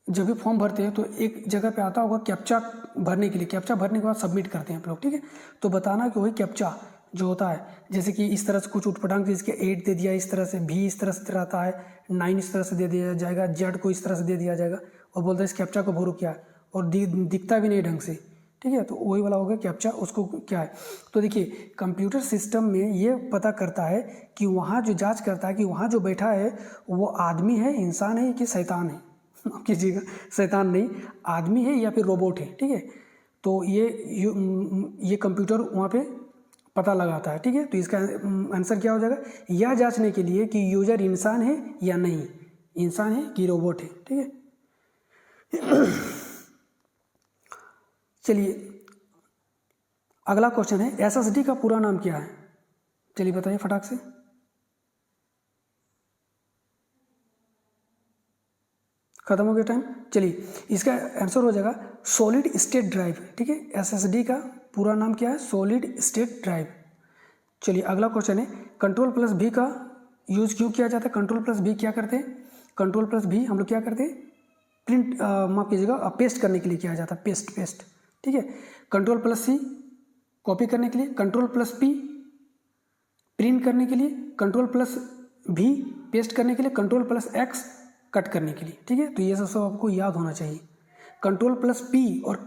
जब भी फॉर्म भरते हैं तो एक जगह पे आता होगा कैप्चा भरने के लिए, कैप्चा भरने के बाद सबमिट करते हैं आप लोग। ठीक है, तो बताना कि वही कैप्चा जो होता है, जैसे कि इस तरह से कुछ उटपटांग इसके 8 दे दिया, इस तरह से भी इस तरह से रहता है, 9 इस तरह से दे दिया जाएगा, जेड को इस तरह से दे दिया जाएगा और बोलते हैं इस कैप्चा को भरो क्या है, और दिखता भी नहीं ढंग से। ठीक है, तो वही वाला हो गया कैप्चा, उसको क्या है। तो देखिए कंप्यूटर सिस्टम में ये पता करता है कि वहाँ जो जांच करता है कि वहाँ जो बैठा है वो आदमी है, इंसान है कि शैतान है। कीजिएगा, शैतान नहीं, आदमी है या फिर रोबोट है। ठीक है, तो ये कंप्यूटर वहाँ पे पता लगाता है। ठीक है, तो इसका आंसर क्या हो जाएगा, यह जांचने के लिए कि यूजर इंसान है या नहीं, इंसान है कि रोबोट है। ठीक है, चलिए अगला क्वेश्चन है, एसएसडी का पूरा नाम क्या है। चलिए बताइए फटाक से, खत्म हो गया टाइम। चलिए इसका आंसर हो जाएगा सॉलिड स्टेट ड्राइव। ठीक है, एसएसडी का पूरा नाम क्या है, सॉलिड स्टेट ड्राइव। चलिए अगला क्वेश्चन है, Ctrl+V का यूज क्यों किया जाता है। Ctrl+V क्या करते हैं, Ctrl+V हम लोग क्या करते हैं, प्रिंट माफ कीजिएगा, पेस्ट करने के लिए किया जाता है, पेस्ट। ठीक है, Ctrl+C कॉपी करने के लिए, Ctrl+P प्रिंट करने के लिए, Ctrl+V पेस्ट करने के लिए, Ctrl+X कट करने के लिए। ठीक है, तो ये सब आपको याद होना चाहिए। Ctrl+P और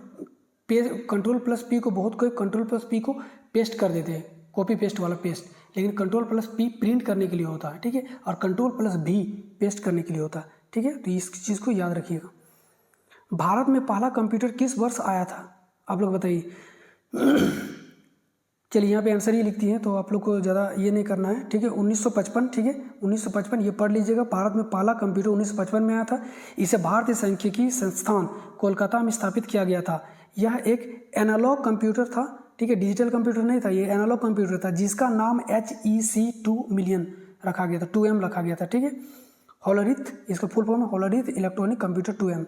Ctrl+P को बहुत कोई Ctrl+P को पेस्ट कर देते हैं, कॉपी पेस्ट वाला पेस्ट, लेकिन Ctrl+P प्रिंट करने के लिए होता है। ठीक है, और Ctrl+V पेस्ट करने के लिए होता है। ठीक है, तो इस चीज़ को याद रखिएगा। भारत में पहला कंप्यूटर किस वर्ष आया था, आप लोग बताइए। चलिए यहाँ पे आंसर ही लिखती हैं तो आप लोग को ज़्यादा ये नहीं करना है। ठीक है, 1955। ठीक है, 1955 ये पढ़ लीजिएगा, भारत में पहला कंप्यूटर 1955 में आया था। इसे भारतीय सांख्यिकी संस्थान कोलकाता में स्थापित किया गया था। यह एक एनालॉग कंप्यूटर था। ठीक है, डिजिटल कंप्यूटर नहीं था, ये एनालॉग कंप्यूटर था जिसका नाम HEC2 मिलियन रखा गया था, 2M रखा गया था। ठीक है, होलोरिथ इसका फुल फॉर्म है, होलोरिथ इलेक्ट्रॉनिक कंप्यूटर 2M।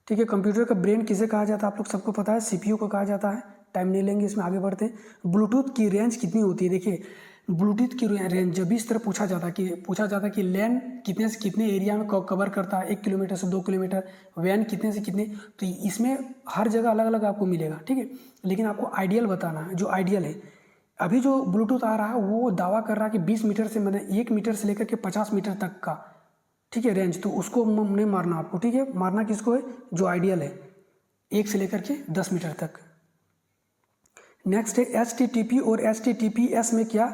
ठीक है, कंप्यूटर का ब्रेन किसे कहा जाता है, आप लोग सबको पता है, CPU को कहा जाता है। टाइम नहीं लेंगे, इसमें आगे बढ़ते हैं। ब्लूटूथ की रेंज कितनी होती है। देखिए ब्लूटूथ की रेंज जब भी इस तरह पूछा जाता है कि लैन कितने से कितने एरिया में कवर करता है, 1 किलोमीटर से 2 किलोमीटर, वैन कितने से कितने, तो इसमें हर जगह अलग अलग आपको मिलेगा। ठीक है, लेकिन आपको आइडियल बताना है, जो आइडियल है। अभी जो ब्लूटूथ आ रहा है वो दावा कर रहा है कि 20 मीटर से, मैंने 1 मीटर से लेकर के 50 मीटर तक का, ठीक है, रेंज, तो उसको नहीं मारना आपको। ठीक है, मारना किसको है, जो आइडियल है, 1 से लेकर के 10 मीटर तक। नेक्स्ट है HTTP और HTTPS में क्या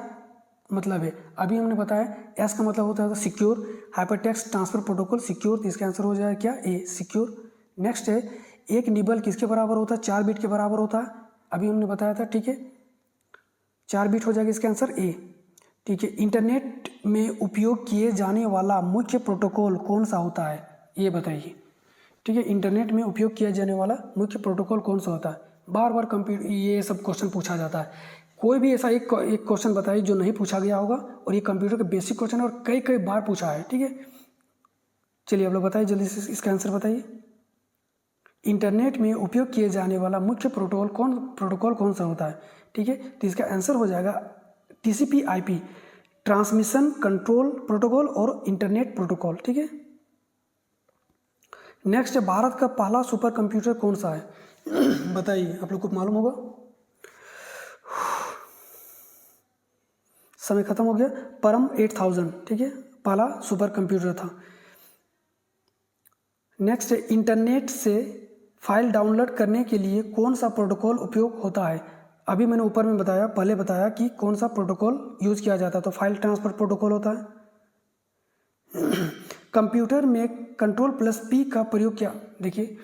मतलब है। अभी हमने बताया S का मतलब होता है secure, hyper text transfer protocol secure, तो इसका आंसर हो जाएगा क्या, A सिक्योर। नेक्स्ट है एक निबल किसके बराबर होता है, 4 बिट के बराबर होता है, अभी हमने बताया था। ठीक है, 4 बिट हो जाएगा इसका आंसर A। ठीक है, इंटरनेट में उपयोग किए जाने वाला मुख्य प्रोटोकॉल कौन सा होता है, ये बताइए। ठीक है, इंटरनेट में उपयोग किया जाने वाला मुख्य प्रोटोकॉल कौन सा होता है? बार बार कंप्यूटर ये सब क्वेश्चन पूछा जाता है। कोई भी ऐसा एक क्वेश्चन बताइए जो नहीं पूछा गया होगा, और ये कंप्यूटर का बेसिक क्वेश्चन है और कई कई बार पूछा है। ठीक है, चलिए आप लोग बताइए जल्दी से इसका आंसर बताइए। इंटरनेट में उपयोग किए जाने वाला मुख्य प्रोटोकॉल कौन सा होता है? ठीक है, तो इसका आंसर हो जाएगा TCP/IP, ट्रांसमिशन कंट्रोल प्रोटोकॉल और इंटरनेट प्रोटोकॉल। ठीक है, नेक्स्ट, भारत का पहला सुपर कंप्यूटर कौन सा है? बताइए, आप लोग को मालूम होगा। समय खत्म हो गया। परम 8000, ठीक है, पहला सुपर कंप्यूटर था। नेक्स्ट, इंटरनेट से फाइल डाउनलोड करने के लिए कौन सा प्रोटोकॉल उपयोग होता है? अभी मैंने ऊपर में बताया, पहले बताया कि कौन सा प्रोटोकॉल यूज किया जाता है, तो फाइल ट्रांसफर प्रोटोकॉल होता है। कंप्यूटर में Ctrl+P का प्रयोग क्या? देखिए,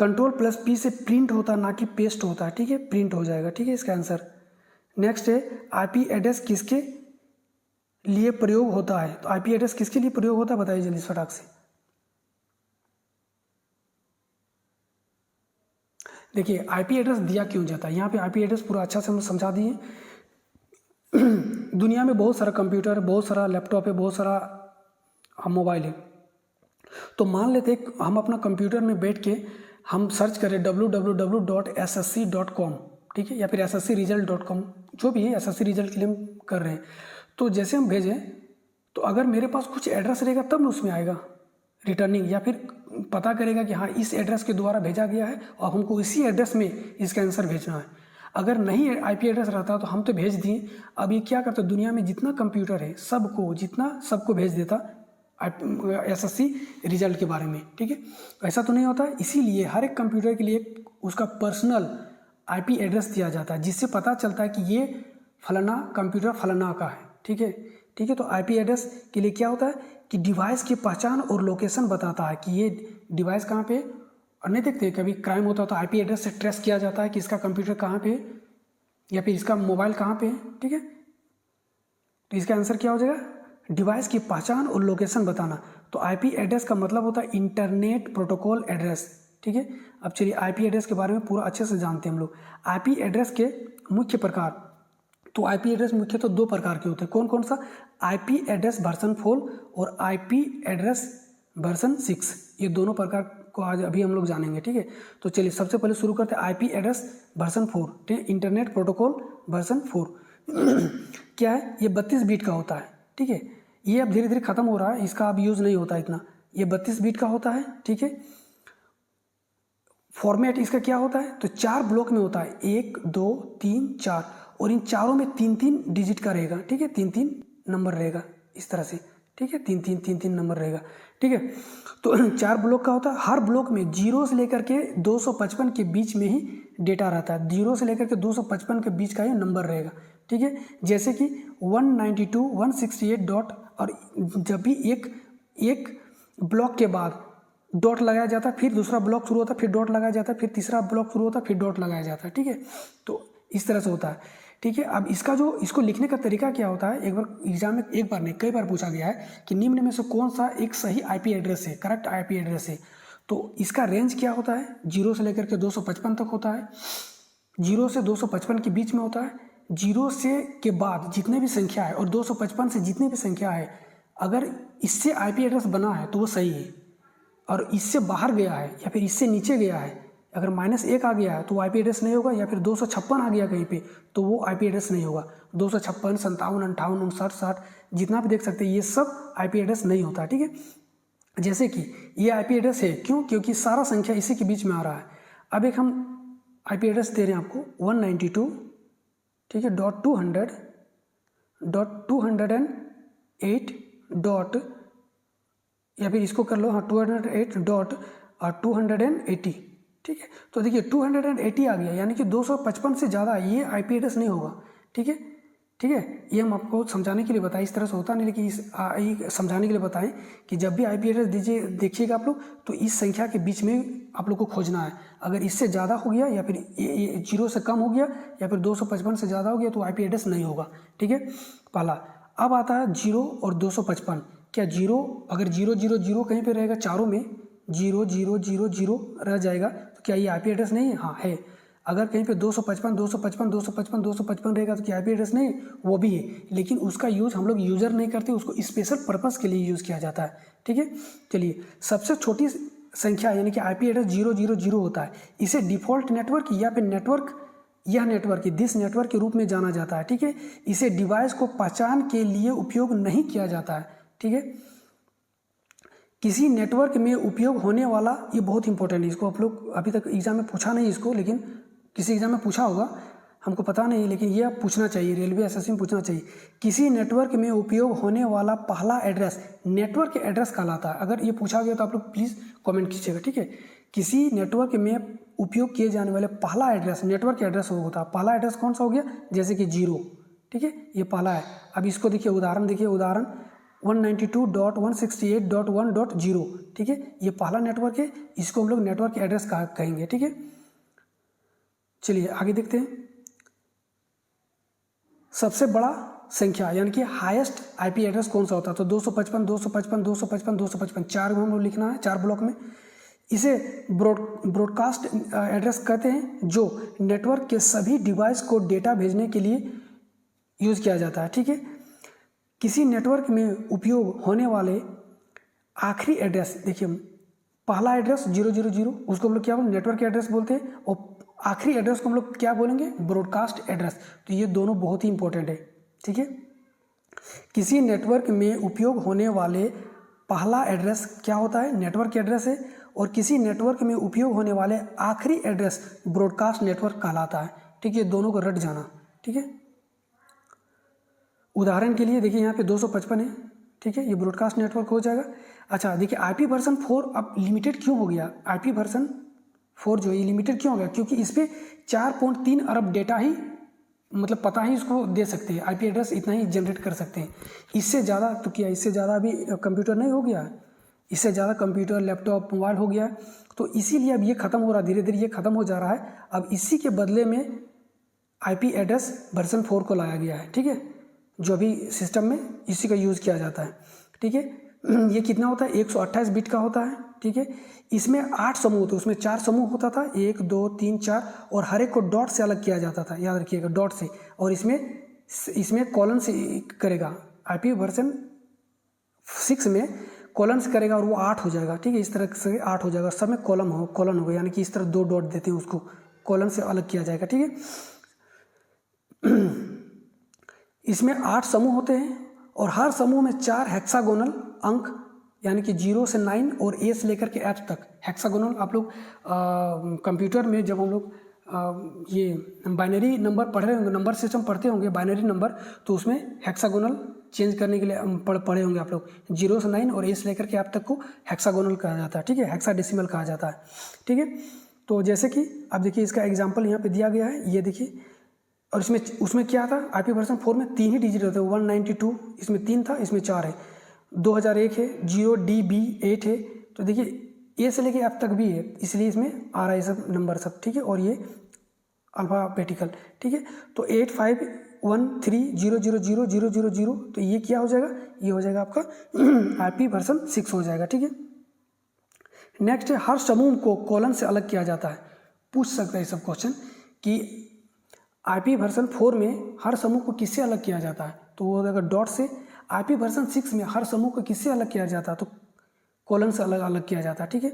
Ctrl+P से प्रिंट होता है, ना कि पेस्ट होता है। ठीक है, प्रिंट हो जाएगा। ठीक है, इसका आंसर। नेक्स्ट है, IP एड्रेस किसके लिए प्रयोग होता है? तो IP एड्रेस किसके लिए प्रयोग होता है, बताइए जल्दी फटाक से। देखिए, IP एड्रेस दिया क्यों जाता है, यहाँ पे IP एड्रेस पूरा अच्छा से हम समझा दिए। दुनिया में बहुत सारा कंप्यूटर, बहुत सारा लैपटॉप है, बहुत सारा मोबाइल है। तो मान लेते हैं हम अपना कंप्यूटर में बैठ के हम सर्च करें www.ssc.com, ठीक है, या फिर sscresult.com, जो भी है SSC रिजल्ट के लिए हम कर रहे हैं। तो जैसे हम भेजें, तो अगर मेरे पास कुछ एड्रेस रहेगा तब ना उसमें आएगा रिटर्निंग, या फिर पता करेगा कि हाँ इस एड्रेस के द्वारा भेजा गया है और हमको इसी एड्रेस में इसका आंसर भेजना है। अगर नहीं IP एड्रेस रहता तो हम तो भेज दिए। अब ये क्या करता, दुनिया में जितना कंप्यूटर है सबको भेज देता SSC रिजल्ट के बारे में। ठीक है, ऐसा तो नहीं होता। इसीलिए हर एक कंप्यूटर के लिए उसका पर्सनल IP एड्रेस दिया जाता है, जिससे पता चलता है कि ये फलाना कंप्यूटर फलाना का है। ठीक है, ठीक है, तो IP एड्रेस के लिए क्या होता है कि डिवाइस की पहचान और लोकेशन बताता है कि ये डिवाइस कहाँ पे। और नहीं देखते कभी क्राइम होता है तो IP एड्रेस से ट्रेस किया जाता है कि इसका कंप्यूटर कहाँ पे या फिर इसका मोबाइल कहाँ पे है। ठीक है, तो इसका आंसर क्या हो जाएगा, डिवाइस की पहचान और लोकेशन बताना। तो IP एड्रेस का मतलब होता है इंटरनेट प्रोटोकॉल एड्रेस। ठीक है, अब चलिए IP एड्रेस के बारे में पूरा अच्छे से जानते हैं हम लोग। IP एड्रेस के मुख्य प्रकार, तो IP एड्रेस मुख्य तो 2 प्रकार के होते हैं। कौन कौन सा? IP एड्रेस वर्जन 4 और IP एड्रेस वर्जन 6, ये दोनों प्रकार को आज अभी हम लोग जानेंगे। ठीक है, तो चलिए सबसे पहले शुरू करते हैं IP एड्रेस वर्जन 4, ठीक है, इंटरनेट प्रोटोकॉल वर्जन 4। क्या है, ये 32 बीट का होता है। ठीक है, ये अब धीरे धीरे खत्म हो रहा है, इसका अब यूज़ नहीं होता इतना। ये 32 बीट का होता है। ठीक है, फॉर्मेट इसका क्या होता है, तो 4 ब्लॉक में होता है, 1 2 3 4, और इन चारों में 3-3 डिजिट का रहेगा। ठीक है, 3-3 नंबर रहेगा इस तरह से। ठीक है, 3-3 नंबर रहेगा। ठीक है, तो 4 ब्लॉक का होता है। हर ब्लॉक में 0 से लेकर के 255 के बीच में ही डेटा रहता है। 0 से लेकर के 255 के बीच का ये नंबर रहेगा। ठीक है, जैसे कि 192 168 डॉट, और जब भी एक ब्लॉक के बाद डॉट लगाया जाता है, फिर दूसरा ब्लॉक शुरू होता है, फिर डॉट लगाया जाता है, फिर तीसरा ब्लॉक शुरू होता है, फिर डॉट लगाया जाता है। ठीक है, तो इस तरह से होता है। ठीक है, अब इसको लिखने का तरीका क्या होता है, एक बार एग्जाम में एक बार नहीं कई बार पूछा गया है कि निम्न में से कौन सा एक सही IP एड्रेस है, करेक्ट IP एड्रेस है। तो इसका रेंज क्या होता है, 0 से लेकर के 255 तक होता है। 0 से 255 के बीच में होता है। 0 से के बाद जितने भी संख्या है और 255 से जितनी भी संख्या है, अगर इससे IP एड्रेस बना है तो वो सही है, और इससे बाहर गया है या फिर इससे नीचे गया है, अगर -1 आ गया है तो वो IP एड्रेस नहीं होगा, या फिर 256 आ गया कहीं पे तो वो IP एड्रेस नहीं होगा। 256 57 58 59 60 जितना भी देख सकते हैं, ये सब IP एड्रेस नहीं होता। ठीक है, जैसे कि ये IP एड्रेस है, क्यों, क्योंकि सारा संख्या इसी के बीच में आ रहा है। अब एक हम IP एड्रेस दे रहे हैं आपको 192, ठीक है, .200.208 डॉट, या फिर इसको कर लो हाँ 208.280। ठीक है, तो देखिए 280 आ गया, यानी कि 255 से ज़्यादा ये IP एड्रेस नहीं होगा। ठीक है, ठीक है, ये हम आपको समझाने के लिए बताएं, इस तरह से होता नहीं, लेकिन समझाने के लिए बताएं कि जब भी IP एड्रेस देखिएगा आप लोग, तो इस संख्या के बीच में आप लोग को खोजना है। अगर इससे ज़्यादा हो गया या फिर 0 से कम हो गया या फिर 255 से ज़्यादा हो गया तो IP एड्रेस नहीं होगा। ठीक है, पहला। अब आता है 0 और 255। क्या 0, अगर 0 0 0 कहीं पे रहेगा चारों में, 00000 रह जाएगा, तो क्या ये आईपी एड्रेस नहीं है? हाँ है। अगर कहीं पे 255 रहेगा तो क्या आईपी एड्रेस नहीं है? वो भी है, लेकिन उसका यूज़ हम लोग यूज़र नहीं करते, उसको स्पेशल पर्पस के लिए यूज़ किया जाता है। ठीक है, चलिए सबसे छोटी संख्या यानी कि आईपी एड्रेस 000 होता है। इसे डिफ़ॉल्ट नेटवर्क या फिर यह नेटवर्क दिस नेटवर्क के रूप में जाना जाता है। ठीक है, इसे डिवाइस को पहचान के लिए उपयोग नहीं किया जाता है। ठीक है, किसी नेटवर्क में उपयोग होने वाला, ये बहुत इंपॉर्टेंट है, इसको आप लोग अभी तक एग्जाम में पूछा नहीं इसको, लेकिन किसी एग्जाम में पूछा होगा, हमको पता नहीं, लेकिन ये पूछना चाहिए, रेलवे एसएससी में पूछना चाहिए। किसी नेटवर्क में उपयोग होने वाला पहला एड्रेस नेटवर्क एड्रेस कहलाता है। अगर ये पूछा गया तो आप लोग प्लीज़ कमेंट कीजिएगा। ठीक है, किसी नेटवर्क में उपयोग किए जाने वाले पहला एड्रेस नेटवर्क एड्रेस होता है। पहला एड्रेस कौन सा हो गया? जैसे कि 0। ठीक है, ये पहला है। अब इसको देखिए, उदाहरण देखिए, उदाहरण 192.168.1.0। ठीक है, ये पहला नेटवर्क है, इसको हम लोग नेटवर्क एड्रेस कहेंगे। ठीक है, चलिए आगे देखते हैं। सबसे बड़ा संख्या यानी कि हाईएस्ट आईपी एड्रेस कौन सा होता है? तो 255 चार में हम लोग लिखना है, 4 ब्लॉक में। इसे ब्रॉडकास्ट एड्रेस कहते हैं, जो नेटवर्क के सभी डिवाइस को डेटा भेजने के लिए यूज़ किया जाता है। ठीक है, किसी नेटवर्क में उपयोग होने वाले आखिरी एड्रेस, देखिए पहला एड्रेस 000, उसको हम लोग क्या बोलते हैं? नेटवर्क एड्रेस बोलते हैं, और आखिरी एड्रेस को हम लोग क्या बोलेंगे? Broadcast address. तो ये दोनों बहुत ही इंपॉर्टेंट है। ठीक है, किसी नेटवर्क में उपयोग होने वाले पहला एड्रेस क्या होता है? नेटवर्क एड्रेस है, और किसी नेटवर्क में उपयोग होने वाले आखिरी एड्रेस ब्रॉडकास्ट नेटवर्क कहलाता है। ठीक है, दोनों को रट जाना। ठीक है, उदाहरण के लिए देखिए यहाँ पे 255 है। ठीक है, ये ब्रॉडकास्ट नेटवर्क हो जाएगा। अच्छा देखिए, आईपी वर्जन 4 अब लिमिटेड क्यों हो गया? आईपी वर्जन 4 जो है लिमिटेड क्यों हो गया? क्योंकि इस पर 4.3 अरब डेटा ही, मतलब पता ही उसको दे सकते हैं, आईपी एड्रेस इतना ही जनरेट कर सकते हैं। इससे ज़्यादा तो क्या, इससे ज़्यादा अभी कंप्यूटर नहीं हो गया, इससे ज़्यादा कंप्यूटर, लैपटॉप, मोबाइल हो गया। तो इसीलिए अब ये ख़त्म हो रहा है, धीरे धीरे ये ख़त्म हो जा रहा है। अब इसी के बदले में आईपी एड्रेस वर्जन 4 को लाया गया है। ठीक है, जो अभी सिस्टम में इसी का यूज़ किया जाता है। ठीक है, ये कितना होता है? 128 बिट का होता है। ठीक है, इसमें 8 समूह होते हैं, उसमें 4 समूह होता था, 1 2 3 4, और हर एक को डॉट से अलग किया जाता था, याद रखिएगा, डॉट से। और इसमें कॉलन से करेगा। आईपी वर्जन 6 में कॉलन से करेगा और वो 8 हो जाएगा। ठीक है, इस तरह से 8 हो जाएगा, सब में कॉलम होगा, यानी कि इस तरह 2 डॉट देते हैं, उसको कॉलन से अलग किया जाएगा। ठीक है, इसमें 8 समूह होते हैं, और हर समूह में 4 हेक्सागोनल अंक, यानी कि 0 से 9 और ए से लेकर के एफ तक हेक्सागोनल। आप लोग कंप्यूटर में जब हम लोग ये बाइनरी नंबर पढ़ रहे होंगे, नंबर सिस्टम पढ़ते होंगे, बाइनरी नंबर, तो उसमें हेक्सागोनल चेंज करने के लिए पढ़े होंगे आप लोग। 0 से 9 और ए से लेकर के एफ तक को हेक्सागोनल कहा जाता है। ठीक है, हेक्साडेसिमल कहा जाता है। ठीक है, तो जैसे कि अब देखिए, इसका एग्जाम्पल यहाँ पे दिया गया है, ये देखिए। और उसमें क्या था? आईपी वर्जन 4 में 3 ही डिजिट होते हैं, 192, इसमें 3 था, इसमें 4 है। 2001 है, 0DB8 है। तो देखिए ए से लेके एफ तक भी है, इसलिए इसमें आ रहा है सब नंबर सब। ठीक है, और ये अल्फ़ाबेटिकल। ठीक है, तो 8513000000, तो ये क्या हो जाएगा? ये हो जाएगा आपका आईपी वर्जन 6 हो जाएगा। ठीक है, नेक्स्ट है, हर समूह को कॉलन से अलग किया जाता है। पूछ सकता है सब क्वेश्चन कि आईपी वर्जन 4 में हर समूह को किससे अलग किया जाता है? तो वो हो जाएगा डॉट से। आईपी वर्जन 6 में हर समूह को किससे अलग किया जाता है? तो कॉलन से अलग किया जाता है। ठीक है,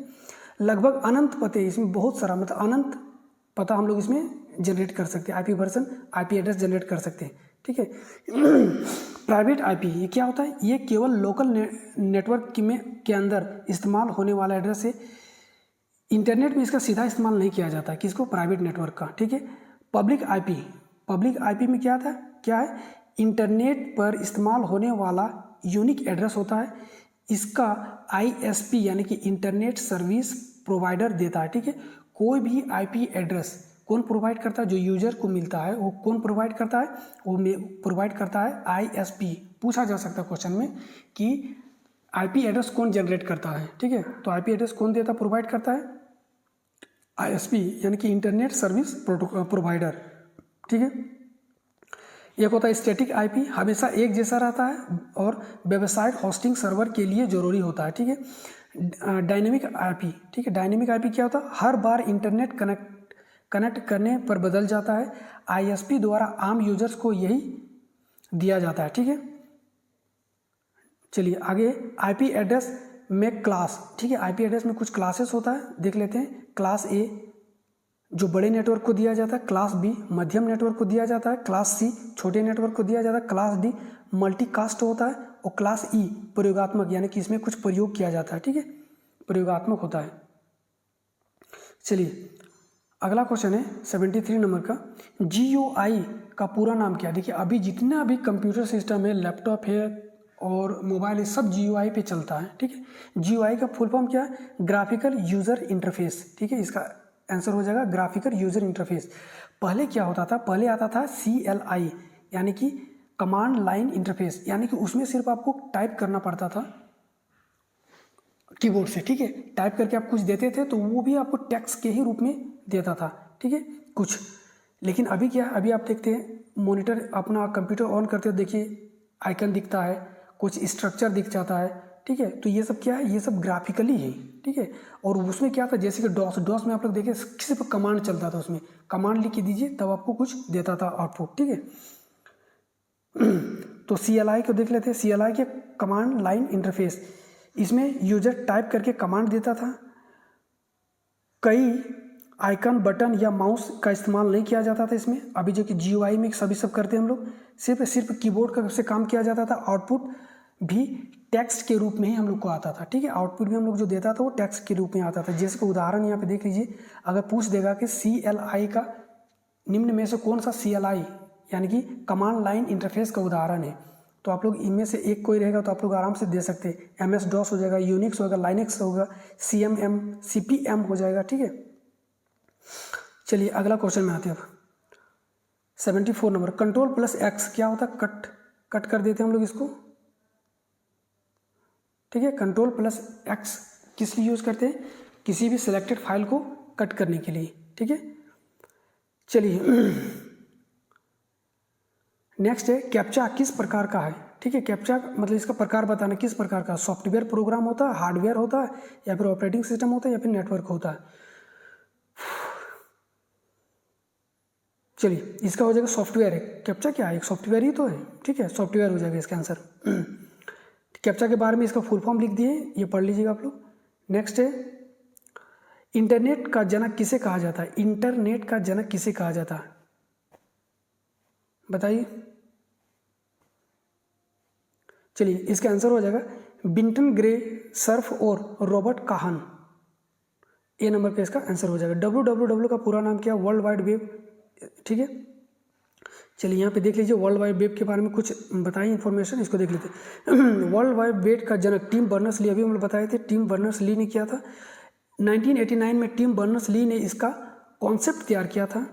लगभग अनंत पते, इसमें बहुत सारा, मतलब अनंत पता हम लोग इसमें जनरेट कर सकते हैं, IP version, IP address generate कर सकते हैं। ठीक है, प्राइवेट आईपी ये क्या होता है? ये केवल लोकल नेटवर्क के अंदर इस्तेमाल होने वाला एड्रेस है। इंटरनेट में इसका सीधा इस्तेमाल नहीं किया जाता है, किसको? प्राइवेट नेटवर्क का। ठीक है, पब्लिक आईपी में क्या है? इंटरनेट पर इस्तेमाल होने वाला यूनिक एड्रेस होता है। इसका आईएसपी यानी कि इंटरनेट सर्विस प्रोवाइडर देता है। ठीक है, कोई भी आईपी एड्रेस कौन प्रोवाइड करता है? जो यूजर को मिलता है वो कौन प्रोवाइड करता है? वो प्रोवाइड करता है आईएसपी। पूछा जा सकता है क्वेश्चन में कि आईपी एड्रेस कौन जनरेट करता है। ठीक है, तो आईपी एड्रेस कौन देता, प्रोवाइड करता है? आईएसपी यानी कि इंटरनेट सर्विस प्रोवाइडर। ठीक है, एक होता है स्टैटिक आईपी, हमेशा एक जैसा रहता है और वेबसाइट होस्टिंग सर्वर के लिए ज़रूरी होता है। ठीक है, डायनेमिक आईपी, ठीक है। डायनेमिक आईपी क्या होता है? हर बार इंटरनेट कनेक्ट करने पर बदल जाता है। आईएसपी द्वारा आम यूजर्स को यही दिया जाता है, ठीक है। चलिए आगे, आईपी एड्रेस में क्लास, ठीक है। आईपी एड्रेस में कुछ क्लासेस होता है, देख लेते हैं। क्लास ए जो बड़े नेटवर्क को दिया जाता है, क्लास बी मध्यम नेटवर्क को दिया जाता है, क्लास सी छोटे नेटवर्क को दिया जाता है, क्लास डी मल्टीकास्ट होता है, और क्लास ई प्रयोगात्मक, यानी कि इसमें कुछ प्रयोग किया जाता है, ठीक है, प्रयोगात्मक होता है। चलिए अगला क्वेश्चन है 73 नंबर का, GUI का पूरा नाम क्या है? देखिए अभी जितना भी कंप्यूटर सिस्टम है, लैपटॉप है और मोबाइल है, सब GUI पे चलता है, ठीक है। GUI का फुल फॉर्म क्या है? ग्राफिकल यूजर इंटरफेस, ठीक है। इसका आंसर हो जाएगा ग्राफिकल यूजर इंटरफेस। पहले क्या होता था? पहले आता था CLI, यानी कि कमांड लाइन इंटरफेस, यानी कि उसमें सिर्फ आपको टाइप करना पड़ता था कीबोर्ड से, ठीक है। टाइप करके आप कुछ देते थे तो वो भी आपको टेक्स्ट के ही रूप में देता था, ठीक है, कुछ। लेकिन अभी क्या है? अभी आप देखते हैं मॉनिटर, अपना कंप्यूटर ऑन करते हो, देखिए आइकन दिखता है, कुछ स्ट्रक्चर दिख जाता है, ठीक है। तो ये सब क्या है? ये सब ग्राफिकली है, ठीक है। और उसमें क्या था? जैसे कि डॉस में आप लोग देखें सिर्फ कमांड चलता था, उसमें कमांड लिख के दीजिए तब आपको कुछ देता था आउटपुट, ठीक है। तो CLI को देख लेते हैं। CLI के कमांड लाइन इंटरफेस, इसमें यूजर टाइप करके कमांड देता था। कई आइकन, बटन या माउस का इस्तेमाल नहीं किया जाता था इसमें। अभी जो कि GUI में सभी सब करते हैं हम लोग, सिर्फ कीबोर्ड का से काम किया जाता था। आउटपुट भी टेक्स्ट के रूप में ही हम लोग को आता था, ठीक है। आउटपुट भी हम लोग जो देता था वो टेक्स्ट के रूप में आता था। जैसे कि उदाहरण यहाँ पे देख लीजिए, अगर पूछ देगा कि CLI का निम्न में से कौन सा CLI यानी कि कमांड लाइन इंटरफेस का उदाहरण है, तो आप लोग इनमें से एक कोई रहेगा तो आप लोग आराम से दे सकते हैं। MS-DOS हो जाएगा, यूनिक्स होगा, लाइनेक्स होगा, CPM हो जाएगा, ठीक है। चलिए अगला क्वेश्चन में आते हैं अब 74 नंबर, Ctrl+X क्या होता है? कट कर देते हैं हम लोग इसको, ठीक है। Ctrl+X किस लिए यूज करते हैं? किसी भी सिलेक्टेड फाइल को कट करने के लिए, ठीक है। चलिए नेक्स्ट है, कैप्चा किस प्रकार का है? ठीक है, कैप्चा मतलब इसका प्रकार बताना, किस प्रकार का? सॉफ्टवेयर प्रोग्राम होता है, हार्डवेयर होता है, या फिर ऑपरेटिंग सिस्टम होता है, या फिर नेटवर्क होता है? चलिए इसका हो जाएगा सॉफ्टवेयर है। कैप्चा क्या है? एक सॉफ्टवेयर ही तो है, ठीक है, सॉफ्टवेयर हो जाएगा इसका आंसर। कैप्चा के बारे में इसका फुल फॉर्म लिख दिए, ये पढ़ लीजिएगा आप लोग। नेक्स्ट है, इंटरनेट का जनक किसे कहा जाता है? इंटरनेट का जनक किसे कहा जाता है? बताइए। चलिए इसका आंसर हो जाएगा बिंटन ग्रे, सर्फ और रॉबर्ट काहन। ए नंबर पे इसका आंसर हो जाएगा। WWW का पूरा नाम क्या? वर्ल्ड वाइड वेब, ठीक है। चलिए यहाँ पे देख लीजिए, वर्ल्ड वाइड वेब के बारे में कुछ बताइए इन्फॉर्मेशन, इसको देख लेते हैं। वर्ल्ड वाइड वेब का जनक टिम बर्नर्स-ली, अभी हम लोग बताए थे, टिम बर्नर्स-ली ने किया था। 1989 में टिम बर्नर्स-ली ने इसका कॉन्सेप्ट तैयार किया था।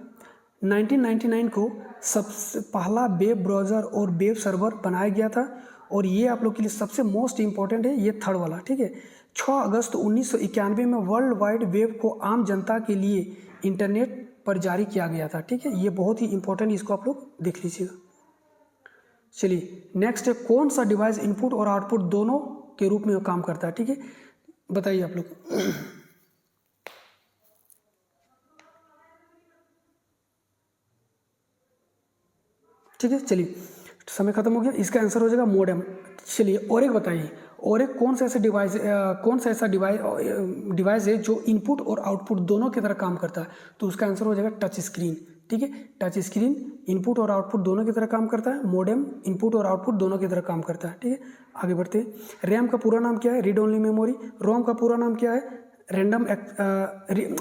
1999 को सबसे पहला वेब ब्राउज़र और वेब सर्वर बनाया गया था। और ये आप लोग के लिए सबसे मोस्ट इंपॉर्टेंट है, ये थर्ड वाला, ठीक है। 6 अगस्त 1991 में वर्ल्ड वाइड वेब को आम जनता के लिए इंटरनेट पर जारी किया गया था, ठीक है। ये बहुत ही इंपॉर्टेंट, इसको आप लोग देख लीजिएगा। चलिए नेक्स्ट है, कौन सा डिवाइस इनपुट और आउटपुट दोनों के रूप में काम करता है? ठीक है, बताइए आप लोग। ठीक है, चलिए समय खत्म हो गया, इसका आंसर हो जाएगा मोडेम। चलिए और एक बताइए, और एक कौन सा ऐसा डिवाइस है जो इनपुट और आउटपुट दोनों की तरह काम करता है? तो उसका आंसर हो जाएगा टच स्क्रीन, ठीक है। टच स्क्रीन इनपुट और आउटपुट दोनों की तरह काम करता है, मोडेम इनपुट और आउटपुट दोनों की तरह काम करता है, ठीक है। आगे बढ़ते हैं। रैम का पूरा नाम क्या है? Read only memory. रोम का पूरा नाम क्या है?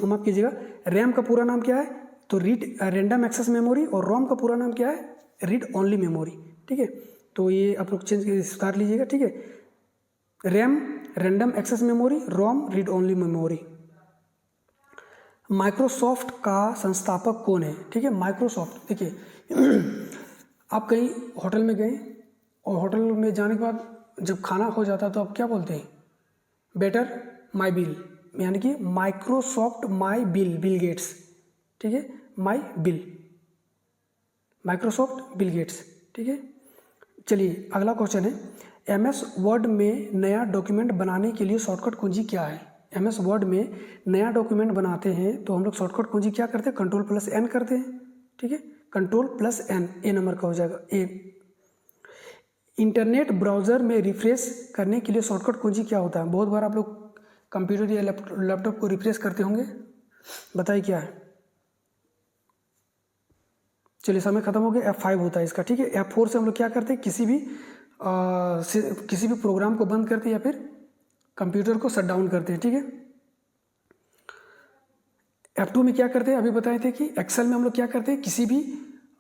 माफ कीजिएगा, रैम का पूरा नाम क्या है? तो रैंडम एक्सेस मेमोरी। और रोम का पूरा नाम क्या है? रीड ओनली मेमोरी, ठीक है। तो ये आप लोग सुधार लीजिएगा, ठीक है। रैम रैंडम एक्सेस मेमोरी, रोम रीड ओनली मेमोरी। माइक्रोसॉफ्ट का संस्थापक कौन है? ठीक है, माइक्रोसॉफ्ट, देखिए आप कहीं होटल में गए और होटल में जाने के बाद जब खाना हो जाता तो आप क्या बोलते हैं? बेटर माई बिल, यानी कि Microsoft my bill, Bill Gates, ठीक है, my bill, Microsoft Bill Gates, ठीक है। चलिए अगला क्वेश्चन है, MS वर्ड में नया डॉक्यूमेंट बनाने के लिए शॉर्टकट कुंजी क्या है? MS वर्ड में नया डॉक्यूमेंट बनाते हैं तो हम लोग शॉर्टकट कुंजी क्या करते हैं? Ctrl+N करते हैं, ठीक है, Ctrl+N, ए नंबर का हो जाएगा ए। इंटरनेट ब्राउज़र में रिफ्रेश करने के लिए शॉर्टकट कुंजी क्या होता है? बहुत बार आप लोग कंप्यूटर या लैपटॉप को रिफ्रेश करते होंगे, बताइए क्या है? चलिए समय खत्म हो गया। F5 होता है इसका, ठीक है। F4 से हम लोग क्या करते हैं? किसी भी प्रोग्राम को बंद करते हैं या फिर कंप्यूटर को शट डाउन करते हैं, ठीक है। F2 में क्या करते हैं? अभी बताए थे कि एक्सेल में हम लोग क्या करते हैं? किसी भी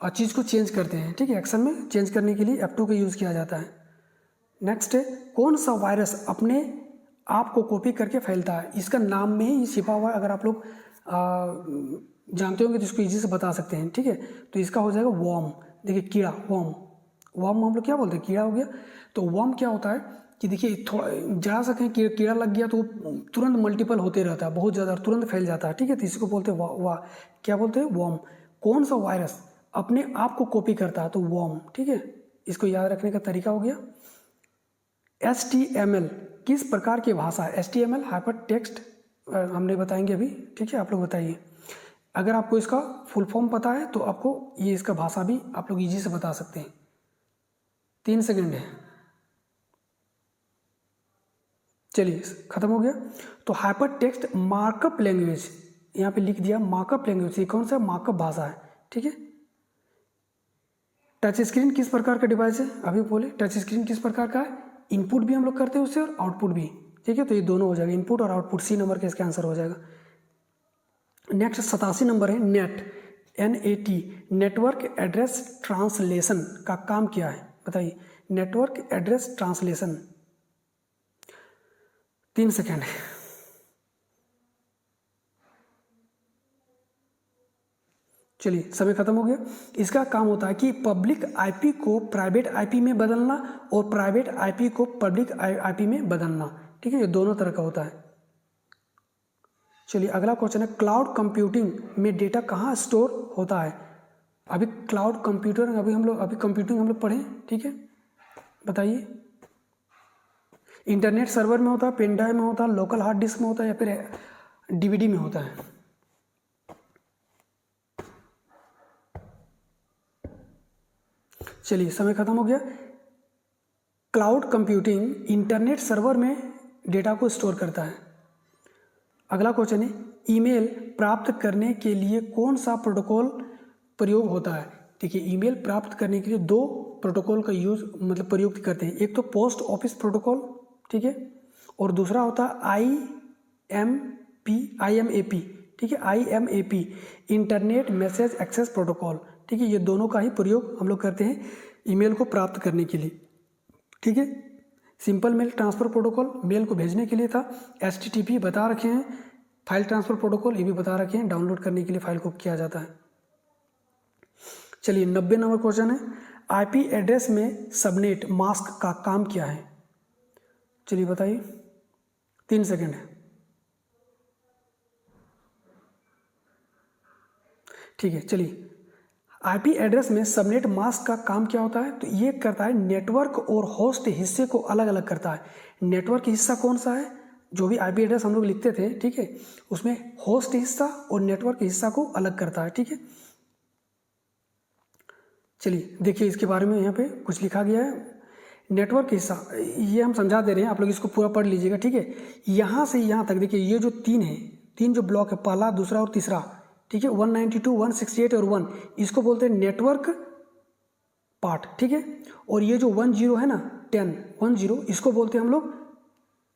चीज़ को चेंज करते हैं, ठीक है। एक्सेल में चेंज करने के लिए F2 का यूज़ किया जाता है। नेक्स्ट है, कौन सा वायरस अपने आप को कॉपी करके फैलता है? इसका नाम में ही छिपा हुआ है, अगर आप लोग जानते होंगे तो इसको इजी से बता सकते हैं, ठीक है। तो इसका हो जाएगा वर्म। देखिए कीड़ा, वर्म हम लोग क्या बोलते हैं? कीड़ा हो गया। तो वर्म क्या होता है कि देखिए थोड़ा जरा सा कहीं कीड़ा लग गया तो तुरंत मल्टीपल होते रहता है, बहुत ज़्यादा, तुरंत फैल जाता है, ठीक है। तो इसको बोलते हैं क्या बोलते हैं? वर्म। कौन सा वायरस अपने आप को कॉपी करता है? तो वर्म, ठीक है। इसको याद रखने का तरीका हो गया। HTML किस प्रकार की भाषा है? HTML हाइपर टेक्स्ट हमने बताएंगे अभी, ठीक है। आप लोग बताइए, अगर आपको इसका फुल फॉर्म पता है तो आपको ये इसका भाषा भी आप लोग इजी से बता सकते हैं। 3 सेकंड है, चलिए खत्म हो गया। तो हाइपर टेक्स्ट मार्कअप लैंग्वेज, यहाँ पे लिख दिया मार्कअप लैंग्वेज। ये कौन सा मार्कअप भाषा है, ठीक है। टच स्क्रीन किस प्रकार का डिवाइस है? अभी बोले टच स्क्रीन किस प्रकार का है? इनपुट भी हम लोग करते हैं उससे और आउटपुट भी, ठीक है। तो ये दोनों हो जाएगा, इनपुट और आउटपुट। सी नंबर का इसका आंसर हो जाएगा। नेक्स्ट 87 नंबर है net, NAT, network address translation का काम क्या है? बताइए, नेटवर्क एड्रेस ट्रांसलेशन। 3 सेकेंड। चलिए समय खत्म हो गया। इसका काम होता है कि पब्लिक IP को प्राइवेट IP में बदलना और प्राइवेट IP को पब्लिक IP में बदलना, ठीक है। ये दोनों तरह का होता है। चलिए अगला क्वेश्चन है, क्लाउड कंप्यूटिंग में डेटा कहाँ स्टोर होता है? अभी क्लाउड कंप्यूटर अभी कंप्यूटिंग हम लोग पढ़ें, ठीक है। बताइए, इंटरनेट सर्वर में होता है, पेन ड्राइव में होता है, लोकल हार्ड डिस्क में होता है या फिर DVD में होता है? चलिए समय खत्म हो गया। क्लाउड कंप्यूटिंग इंटरनेट सर्वर में डेटा को स्टोर करता है। अगला क्वेश्चन है, ईमेल प्राप्त करने के लिए कौन सा प्रोटोकॉल प्रयोग होता है? देखिए ईमेल प्राप्त करने के लिए 2 प्रोटोकॉल का प्रयोग करते हैं। एक तो पोस्ट ऑफिस प्रोटोकॉल, ठीक है, और दूसरा होता है IMAP, ठीक है, IMAP, internet message access protocol, ठीक है। ये दोनों का ही प्रयोग हम लोग करते हैं ईमेल को प्राप्त करने के लिए, ठीक है। Simple mail transfer protocol mail को भेजने के लिए था। HTTP बता रखे हैं, फाइल ट्रांसफ़र प्रोटोकॉल ये भी बता रखे हैं, डाउनलोड करने के लिए फाइल को किया जाता है। चलिए 90 नंबर क्वेश्चन है, IP एड्रेस में सबनेट मास्क का काम क्या है? चलिए बताइए, 3 सेकंड है, ठीक है। चलिए IP एड्रेस में सबनेट मास्क का काम क्या होता है? तो ये करता है नेटवर्क और होस्ट हिस्से को अलग अलग करता है। नेटवर्क हिस्सा कौन सा है? जो भी IP एड्रेस हम लोग लिखते थे, ठीक है, उसमें होस्ट हिस्सा और नेटवर्क हिस्सा को अलग करता है, ठीक है। चलिए देखिए इसके बारे में यहाँ पे कुछ लिखा गया है। नेटवर्क हिस्सा ये हम समझा दे रहे हैं, आप लोग इसको पूरा पढ़ लीजिएगा, ठीक है। यहाँ से यहाँ तक देखिए ये जो 3 है, 3 जो ब्लॉक है, पहला, दूसरा और तीसरा, ठीक है, 192, 168 और 1, इसको बोलते हैं नेटवर्क पार्ट, ठीक है। और ये जो 10 है ना, 10 इसको बोलते हैं हम लोग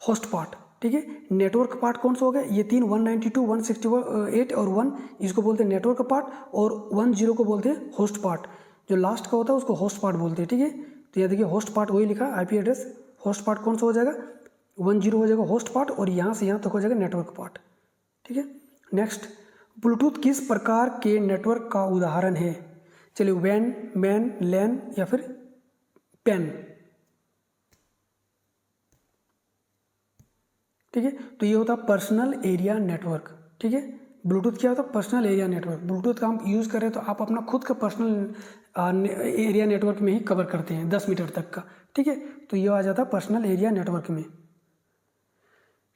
होस्ट पार्ट, ठीक है। नेटवर्क पार्ट कौन सा हो गया? ये 3, 192, 168 और 1, इसको बोलते हैं नेटवर्क पार्ट, और 10 को बोलते हैं होस्ट पार्ट। जो लास्ट का होता है उसको होस्ट पार्ट बोलते हैं, ठीक है। तो यहाँ देखिए होस्ट पार्ट वही लिखा IP एड्रेस, होस्ट पार्ट कौन सा हो जाएगा? 10 हो जाएगा होस्ट पार्ट, और यहाँ से यहाँ तक हो जाएगा नेटवर्क पार्ट, ठीक है। नेक्स्ट, ब्लूटूथ किस प्रकार के नेटवर्क का उदाहरण है? चलिए वैन, मैन, लैन या फिर पेन, ठीक है। तो ये होता है पर्सनल एरिया नेटवर्क, ठीक है। ब्लूटूथ क्या होता है? Personal area network. ब्लूटूथ का हम यूज़ करें तो आप अपना खुद का पर्सनल एरिया नेटवर्क में ही कवर करते हैं 10 मीटर तक का, ठीक है, तो ये आ जाता है पर्सनल एरिया नेटवर्क में।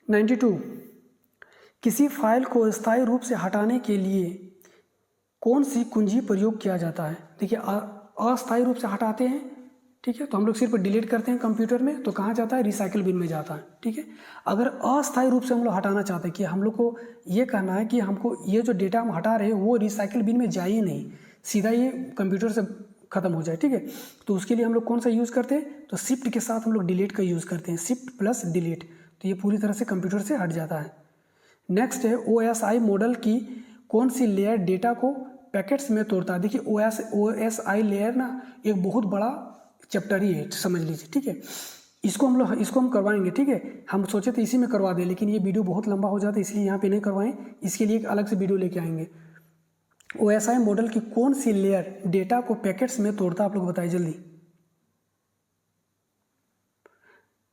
92, किसी फाइल को स्थायी रूप से हटाने के लिए कौन सी कुंजी प्रयोग किया जाता है? देखिए अस्थायी रूप से हटाते हैं, ठीक है, तो हम लोग सिर्फ डिलीट करते हैं कंप्यूटर में, तो कहाँ जाता है? रिसाइकिल बिन में जाता है। ठीक है, अगर अस्थायी रूप से हम लोग हटाना चाहते हैं कि हम लोग को ये कहना है कि हमको ये जो डेटा हम हटा रहे हैं वो रिसाइकिल बिन में जाए ही नहीं, सीधा ये कंप्यूटर से ख़त्म हो जाए। ठीक है, तो उसके लिए हम लोग कौन सा यूज़ करते हैं? तो शिफ्ट के साथ हम लोग डिलीट का यूज़ करते हैं, शिफ्ट प्लस डिलीट, तो ये पूरी तरह से कंप्यूटर से हट जाता है। नेक्स्ट है OSI मॉडल की कौन सी लेयर डेटा को पैकेट्स में तोड़ता है? देखिए OSI लेयर ना एक बहुत बड़ा चैप्टर ही है, समझ लीजिए। ठीक है, इसको हम करवाएंगे। ठीक है, हम सोचे थे इसी में करवा दें, लेकिन ये वीडियो बहुत लंबा हो जाता है, इसलिए यहाँ पे नहीं करवाएं, इसके लिए एक अलग से वीडियो लेके आएंगे। OSI मॉडल की कौन सी लेयर डेटा को पैकेट्स में तोड़ता है? आप लोग बताइए जल्दी।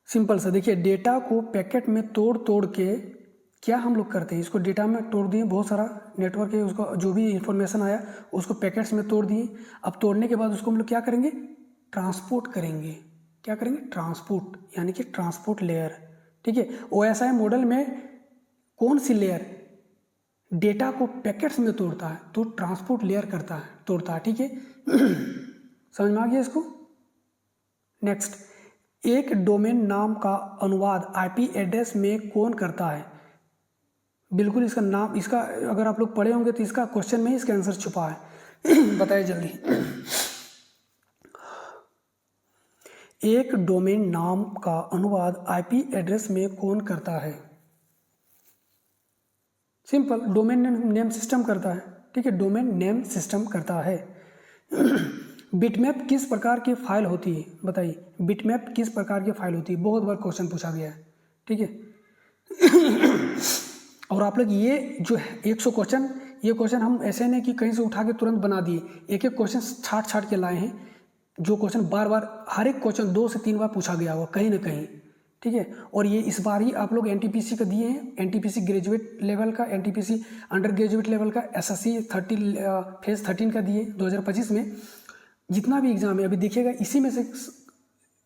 सिंपल सा, देखिए डेटा को पैकेट में तोड़ तोड़ के क्या हम लोग करते हैं, इसको डेटा में तोड़ दिए, बहुत सारा नेटवर्क है, उसको जो भी इंफॉर्मेशन आया उसको पैकेट्स में तोड़ दिए। अब तोड़ने के बाद उसको हम लोग क्या करेंगे? ट्रांसपोर्ट करेंगे। क्या करेंगे? ट्रांसपोर्ट, यानी कि ट्रांसपोर्ट लेयर। ठीक है, OSI मॉडल में कौन सी लेयर डेटा को पैकेट्स में तोड़ता है? तो ट्रांसपोर्ट लेयर तोड़ता है। ठीक है, समझ में आ गया इसको? नेक्स्ट, एक डोमेन नाम का अनुवाद IP एड्रेस में कौन करता है? बिल्कुल इसका नाम, इसका अगर आप लोग पढ़े होंगे तो इसका क्वेश्चन में ही इसका आंसर छुपा है। बताइए जल्दी। एक डोमेन नाम का अनुवाद IP एड्रेस में कौन करता है? सिंपल, डोमेन नेम सिस्टम करता है। ठीक है, डोमेन नेम सिस्टम करता है। बिटमैप किस प्रकार की फाइल होती है? बताइए, बिटमैप किस प्रकार की फाइल होती है? बहुत बार क्वेश्चन पूछा गया है। ठीक है, और आप लोग ये जो 100 क्वेश्चन, ये क्वेश्चन हम ऐसे नहीं कि कहीं से उठा के तुरंत बना दिए, एक एक क्वेश्चन छाट के लाए हैं, जो क्वेश्चन बार बार, हर एक क्वेश्चन 2 से 3 बार पूछा गया होगा कहीं ना कहीं। ठीक है, और ये इस बार ही आप लोग NTPC का दिए हैं, NTPC ग्रेजुएट लेवल का, NTPC अंडर ग्रेजुएट लेवल का, SSC 30 फेज 13 का दिए 2025 में। जितना भी एग्जाम है अभी देखिएगा, इसी में से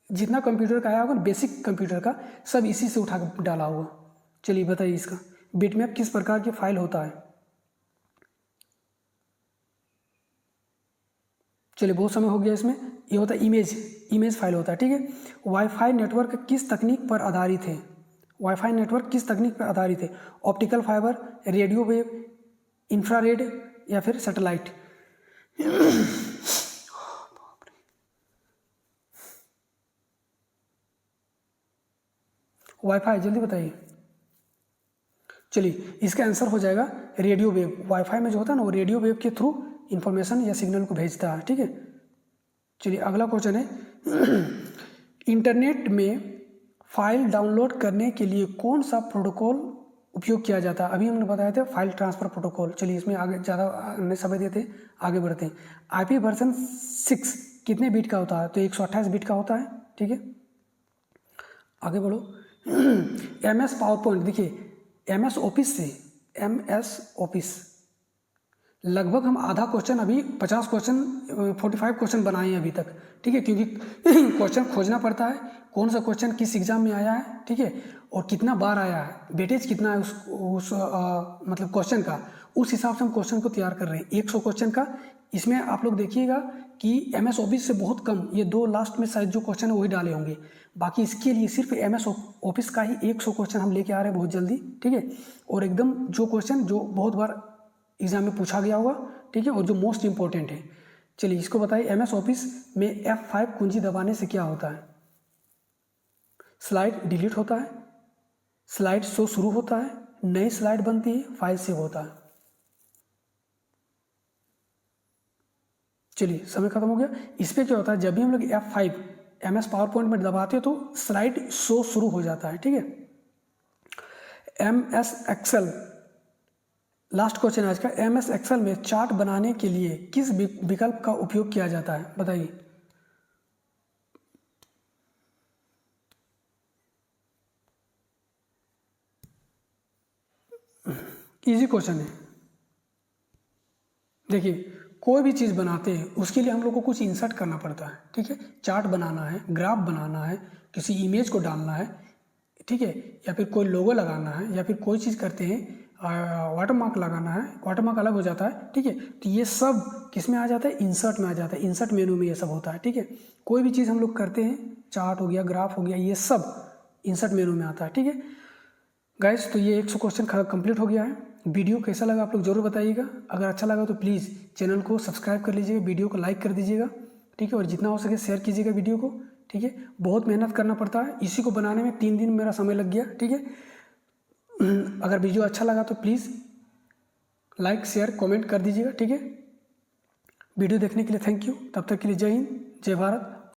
जितना कंप्यूटर का आया होगा, बेसिक कंप्यूटर का, सब इसी से उठा कर डाला होगा। चलिए बताइए, इसका बिटमैप किस प्रकार की फाइल होता है? चलिए, बहुत समय हो गया इसमें। ये होता है इमेज फाइल होता है। ठीक है, वाईफाई नेटवर्क किस तकनीक पर आधारित है? वाईफाई नेटवर्क किस तकनीक पर आधारित है? Optical fibre, radio wave, infrared या फिर सैटेलाइट? वाईफाई, जल्दी बताइए। चलिए, इसका आंसर हो जाएगा रेडियो वेव। वाईफाई में जो होता है ना, वो रेडियो वेव के थ्रू इंफॉर्मेशन या सिग्नल को भेजता है। ठीक है, चलिए अगला क्वेश्चन है, इंटरनेट में फाइल डाउनलोड करने के लिए कौन सा प्रोटोकॉल उपयोग किया जाता है? अभी हमने बताया था फाइल ट्रांसफ़र प्रोटोकॉल। चलिए, इसमें आगे ज़्यादा नहीं समय देते, आगे बढ़ते हैं। IP वर्जन 6 कितने बीट का होता है? तो 128 बीट का होता है। ठीक है, आगे बढ़ो। MS पावर पॉइंट, देखिए MS ऑफिस से, MS ऑफिस लगभग हम आधा क्वेश्चन, अभी 50 क्वेश्चन 45 क्वेश्चन बनाए हैं अभी तक। ठीक है, क्योंकि क्वेश्चन खोजना पड़ता है, कौन सा क्वेश्चन किस एग्जाम में आया है। ठीक है, और कितना बार आया है, वेटेज कितना है उस मतलब क्वेश्चन का, उस हिसाब से हम क्वेश्चन को तैयार कर रहे हैं। 100 क्वेश्चन का इसमें आप लोग देखिएगा कि MS ऑफिस से बहुत कम, ये 2 लास्ट में शायद जो क्वेश्चन है वही डाले होंगे। बाकी इसके लिए सिर्फ MS ऑफिस का ही 100 क्वेश्चन हम लेके आ रहे हैं बहुत जल्दी। ठीक है, और एकदम जो क्वेश्चन जो बहुत बार एग्जाम में पूछा गया होगा। ठीक है, और जो मोस्ट इंपॉर्टेंट है। चलिए, इसको बताइए, MS ऑफिस में F5 कुंजी दबाने से क्या होता है? स्लाइड डिलीट होता है, स्लाइड शो शुरू होता है, नई स्लाइड बनती है, फाइल सेव होता है। चलिए, समय खत्म हो गया। इस पर क्या होता है, जब भी हम लोग F5 MS पावर पॉइंट में दबाते हैं तो स्लाइड शो शुरू हो जाता है। ठीक है, MS एक्सेल, लास्ट क्वेश्चन है आज का, MS एक्सेल में चार्ट बनाने के लिए किस विकल्प का उपयोग किया जाता है? बताइए। इजी क्वेश्चन है। देखिए, कोई भी चीज़ बनाते हैं उसके लिए हम लोग को कुछ इंसर्ट करना पड़ता है, ठीक है। चार्ट बनाना है, ग्राफ बनाना है, किसी इमेज को डालना है, ठीक है, या फिर कोई लोगो लगाना है, या फिर कोई चीज़ करते हैं वाटरमार्क लगाना है, वाटरमार्क अलग हो जाता है, ठीक है। तो ये सब किस में आ जाता है, इंसर्ट में आ जाता है, इंसर्ट मेनू में ये सब होता है, ठीक है। कोई भी चीज़ हम लोग करते हैं, चार्ट हो गया, ग्राफ हो गया, ये सब इंसर्ट मेनू में आता है, ठीक है गाइस। तो ये 100 क्वेश्चन कंप्लीट हो गया है। वीडियो कैसा लगा आप लोग जरूर बताइएगा। अगर अच्छा लगा तो प्लीज़ चैनल को सब्सक्राइब कर लीजिएगा, वीडियो को लाइक कर दीजिएगा, ठीक है, और जितना हो सके शेयर कीजिएगा वीडियो को, ठीक है। बहुत मेहनत करना पड़ता है, इसी को बनाने में 3 दिन मेरा समय लग गया, ठीक है। अगर वीडियो अच्छा लगा तो प्लीज़ लाइक शेयर कमेंट कर दीजिएगा, ठीक है। वीडियो देखने के लिए थैंक यू। तब तक के लिए जय हिंद, जय भारत।